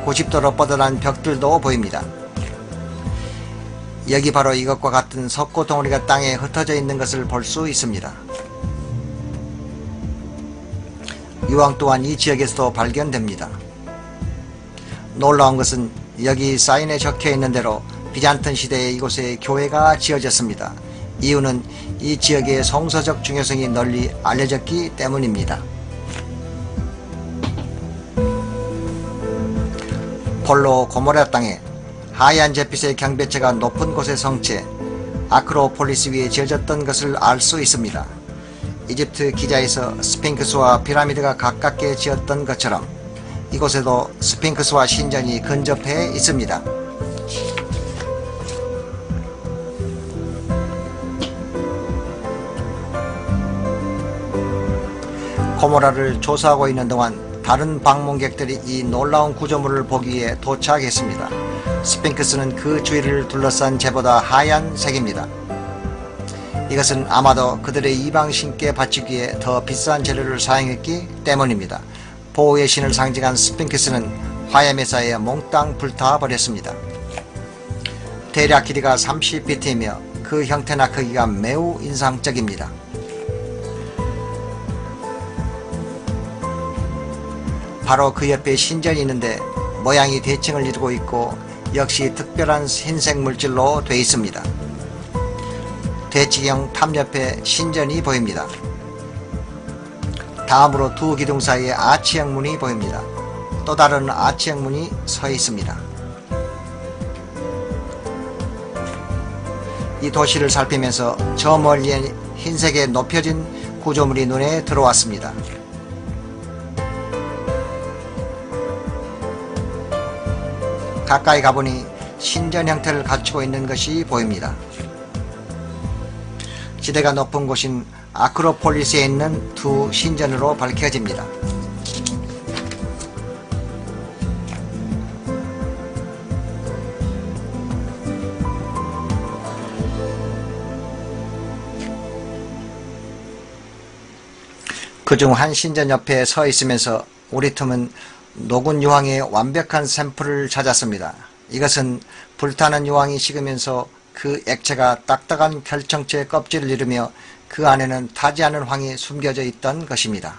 90도로 뻗어난 벽들도 보입니다. 여기 바로 이것과 같은 석고 덩어리가 땅에 흩어져 있는 것을 볼 수 있습니다. 유황 또한 이 지역에서도 발견됩니다. 놀라운 것은 여기 사인에 적혀 있는 대로 비잔틴 시대에 이곳에 교회가 지어졌습니다. 이유는 이 지역의 성서적 중요성이 널리 알려졌기 때문입니다. 폴로 고모라 땅에 하얀 잿빛의 경배체가 높은 곳의 성체 아크로폴리스 위에 지어졌던 것을 알 수 있습니다. 이집트 기자에서 스핑크스와 피라미드가 가깝게 지었던 것처럼 이곳에도 스핑크스와 신전이 근접해 있습니다. 고모라를 조사하고 있는 동안 다른 방문객들이 이 놀라운 구조물을 보기 위해 도착했습니다. 스핑크스는 그 주위를 둘러싼 재보다 하얀 색입니다. 이것은 아마도 그들의 이방신께 바치기에 더 비싼 재료를 사용했기 때문입니다. 보호의 신을 상징한 스핑크스는 화염에 쌓여 몽땅 불타버렸습니다. 대략 길이가 30피트이며 그 형태나 크기가 매우 인상적입니다. 바로 그 옆에 신전이 있는데 모양이 대칭을 이루고 있고 역시 특별한 흰색 물질로 되어 있습니다. 대칭형 탑 옆에 신전이 보입니다. 다음으로 두 기둥 사이에 아치형 문이 보입니다. 또 다른 아치형 문이 서 있습니다. 이 도시를 살피면서 저 멀리에 흰색의 높여진 구조물이 눈에 들어왔습니다. 가까이 가보니 신전 형태를 갖추고 있는 것이 보입니다. 지대가 높은 곳인 아크로폴리스에 있는 두 신전으로 밝혀집니다. 그중 한 신전 옆에 서 있으면서 우리 틈은 녹은 유황의 완벽한 샘플을 찾았습니다. 이것은 불타는 유황이 식으면서 그 액체가 딱딱한 결정체의 껍질을 이루며 그 안에는 타지 않은 황이 숨겨져 있던 것입니다.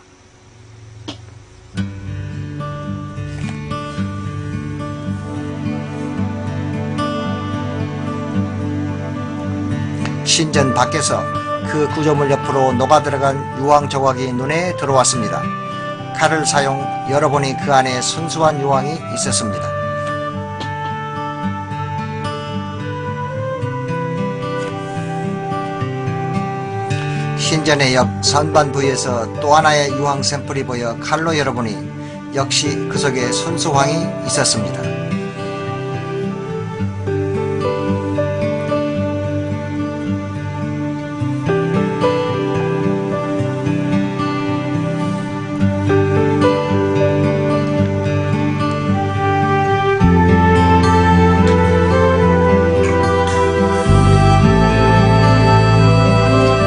신전 밖에서 그 구조물 옆으로 녹아들어간 유황 조각이 눈에 들어왔습니다. 칼을 사용 열어보니 그 안에 순수한 유황이 있었습니다. 신전의 옆 선반 부위에서 또 하나의 유황 샘플이 보여 칼로 열어보니 역시 그 속에 순수황이 있었습니다.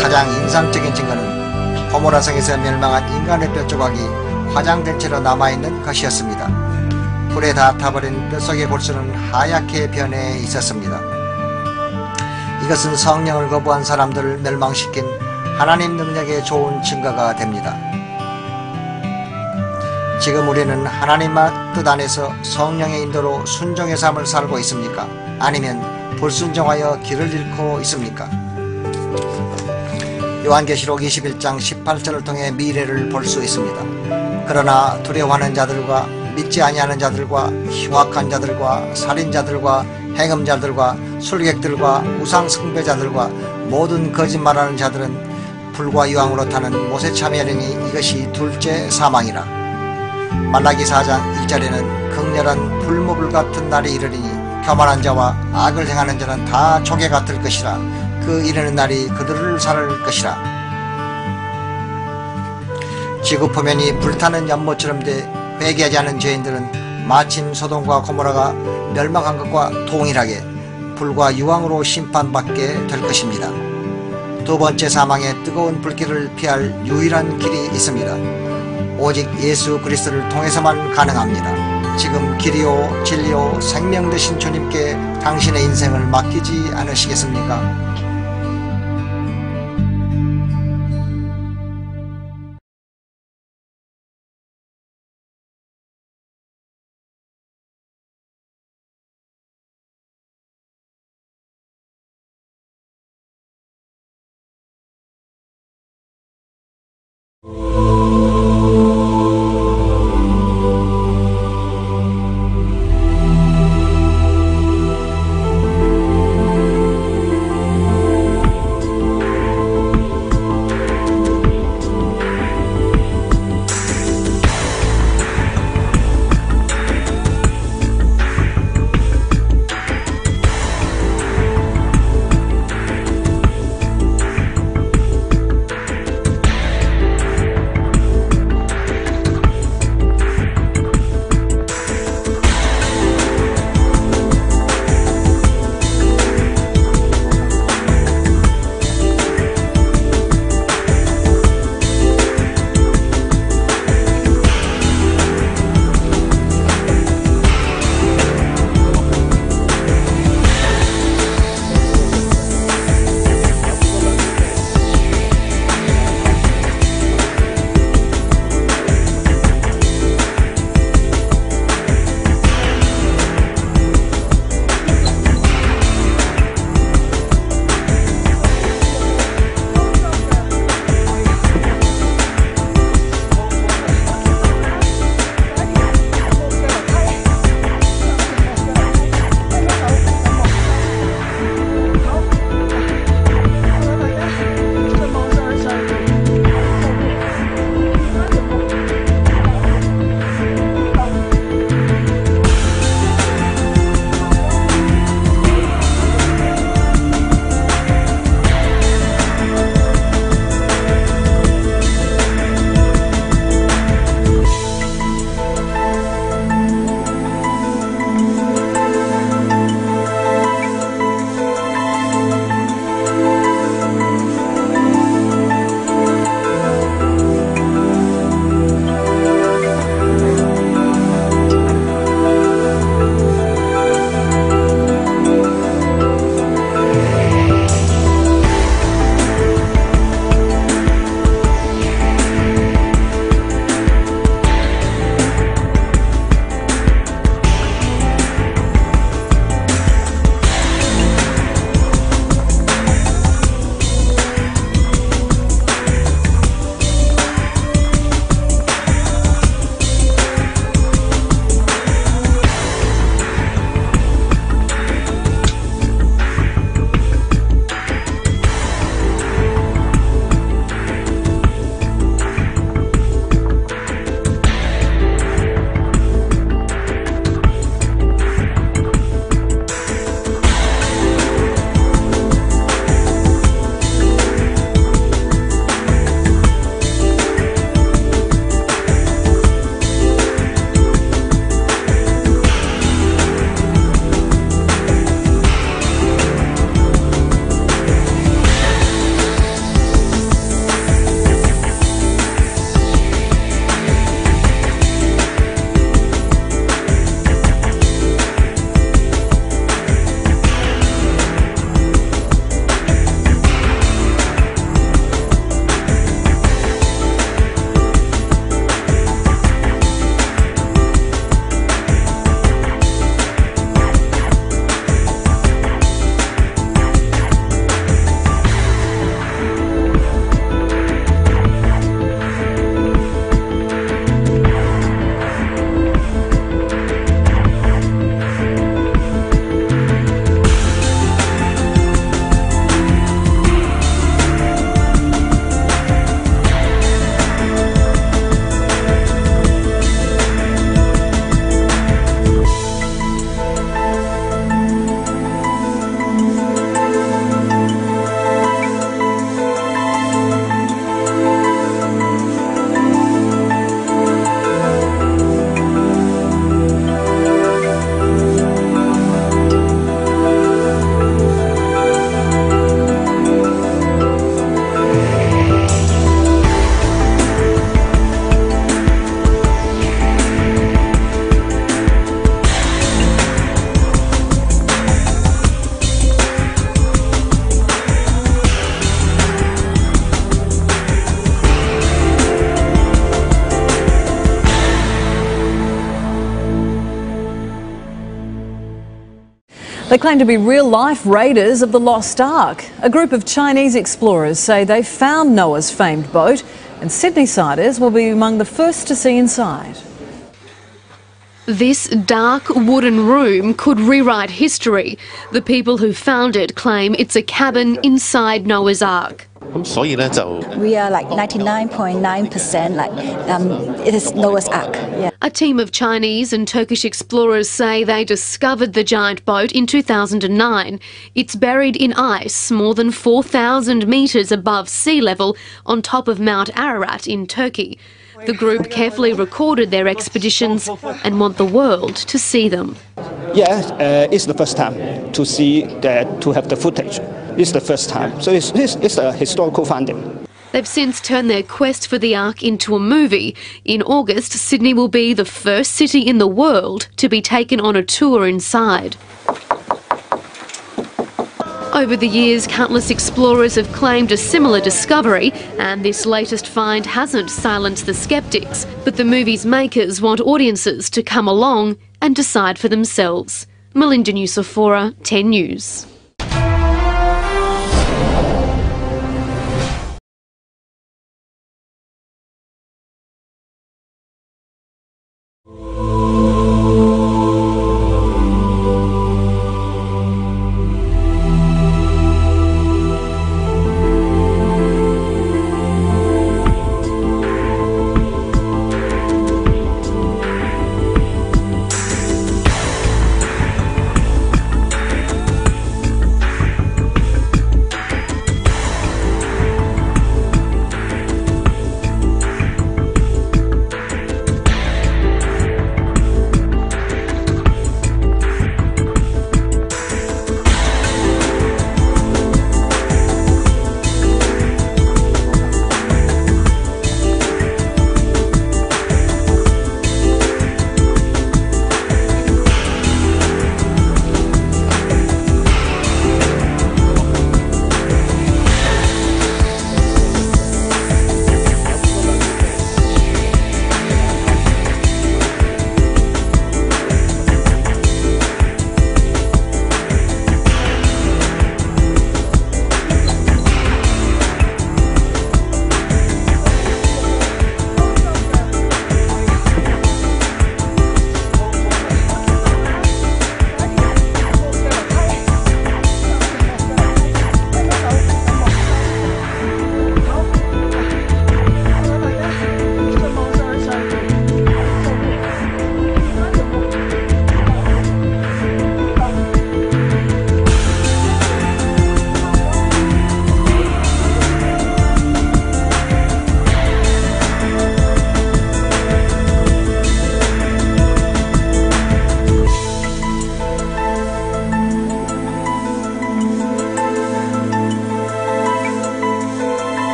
가장 인상적인 증거는 고모라성에서 멸망한 인간의 뼈조각이 화장된 채로 남아있는 것이었습니다. 불에 다 타버린 뼛속의 골수는 하얗게 변해 있었습니다. 이것은 성령을 거부한 사람들을 멸망시킨 하나님 능력의 좋은 증거가 됩니다. 지금 우리는 하나님의 뜻 안에서 성령의 인도로 순종의 삶을 살고 있습니까? 아니면 불순종하여 길을 잃고 있습니까? 요한계시록 21장 18절을 통해 미래를 볼 수 있습니다. 그러나 두려워하는 자들과 믿지 아니하는 자들과 흉악한 자들과 살인자들과 행음자들과 술객들과 우상숭배자들과 모든 거짓말하는 자들은 불과 유황으로 타는 못에 참여하리니 이것이 둘째 사망이라. 말라기 4장 1절에는 극렬한 불모불 같은 날이 이르리니 교만한 자와 악을 행하는 자는 다 조개 같을 것이라. 그 이르는 날이 그들을 살을 것이라. 지구 표면이 불타는 연못처럼 돼 회개하지 않은 죄인들은 마침 소돔과 고모라가 멸망한 것과 동일하게 불과 유황으로 심판받게 될 것입니다. 두 번째 사망의 뜨거운 불길을 피할 유일한 길이 있습니다. 오직 예수 그리스도를 통해서만 가능합니다. 지금 길이요 진리요 생명 되신 주님께 당신의 인생을 맡기지 않으시겠습니까? They claim to be real-life raiders of the Lost Ark. A group of Chinese explorers say they found Noah's famed boat, and Sydney-siders will be among the first to see inside. This dark wooden room could rewrite history. The people who found it claim it's a cabin inside Noah's Ark. We are like 99.9% it is Noah's Ark. Yeah. A team of Chinese and Turkish explorers say they discovered the giant boat in 2009. It's buried in ice more than 4,000 metres above sea level on top of Mount Ararat in Turkey. The group carefully recorded their expeditions and want the world to see them. Yeah, it's the first time to see that, to have the footage. It's the first time, so it's a historical finding. They've since turned their quest for the Ark into a movie. In August, Sydney will be the first city in the world to be taken on a tour inside. Over the years, countless explorers have claimed a similar discovery, and this latest find hasn't silenced the sceptics. But the movie's makers want audiences to come along and decide for themselves. Melinda Nusafora, 10 News.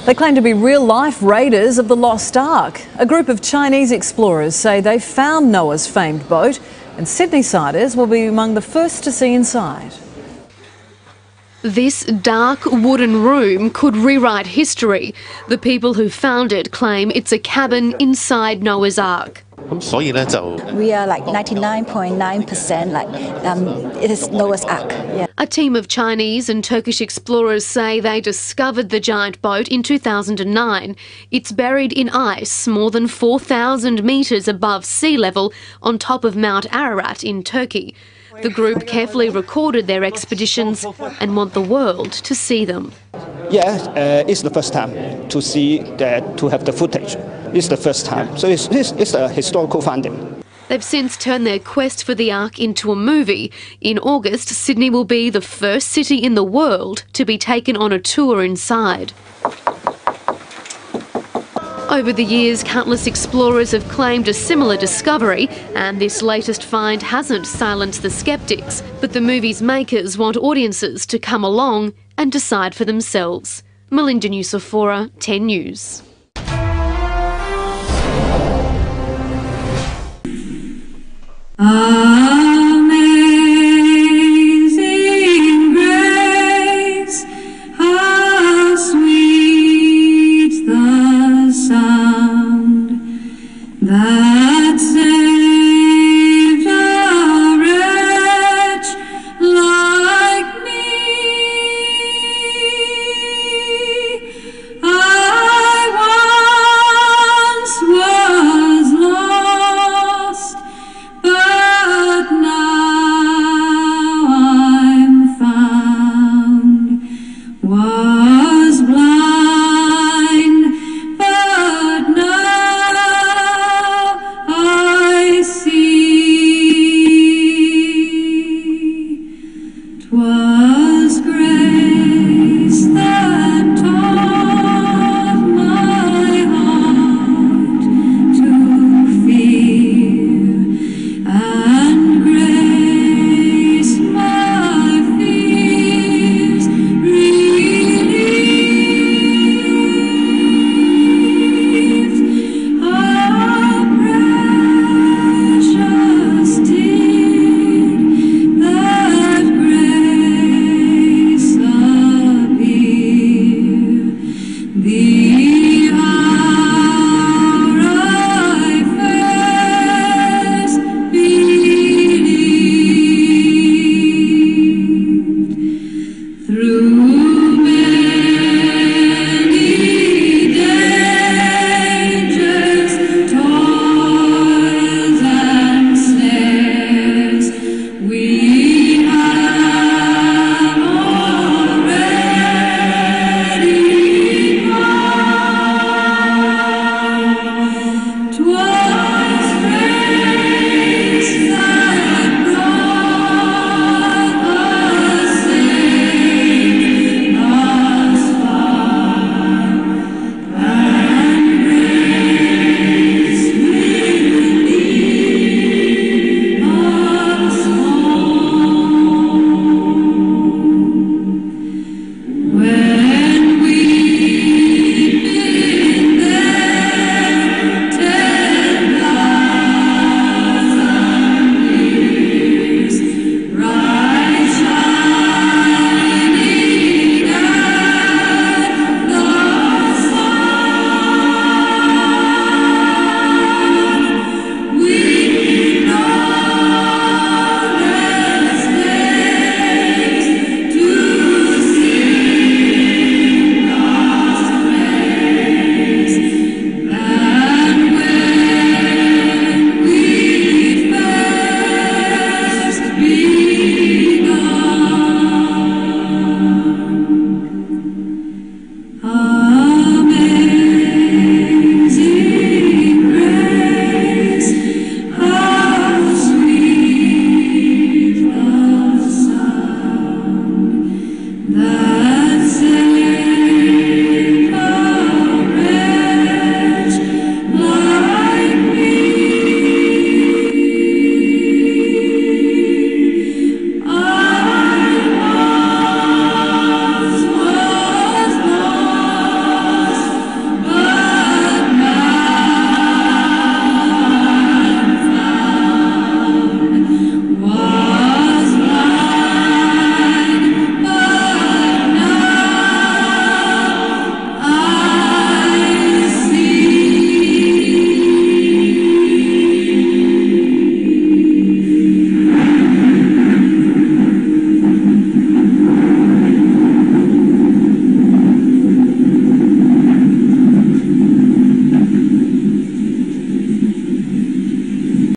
They claim to be real-life raiders of the Lost Ark. A group of Chinese explorers say they found Noah's famed boat, and Sydney-siders will be among the first to see inside. This dark wooden room could rewrite history. The people who found it claim it's a cabin inside Noah's Ark. We are like 99.9% it is Noah's Ark. Yeah. A team of Chinese and Turkish explorers say they discovered the giant boat in 2009. It's buried in ice more than 4,000 metres above sea level on top of Mount Ararat in Turkey. The group carefully recorded their expeditions and want the world to see them. Yeah, it's the first time to have the footage. It's the first time, so it's a historical finding. They've since turned their quest for the Ark into a movie. In August, Sydney will be the first city in the world to be taken on a tour inside. Over the years, countless explorers have claimed a similar discovery, and this latest find hasn't silenced the sceptics. But the movie's makers want audiences to come along and decide for themselves. Melinda Nusafora, 10 News. Amazing grace, how sweet the sound that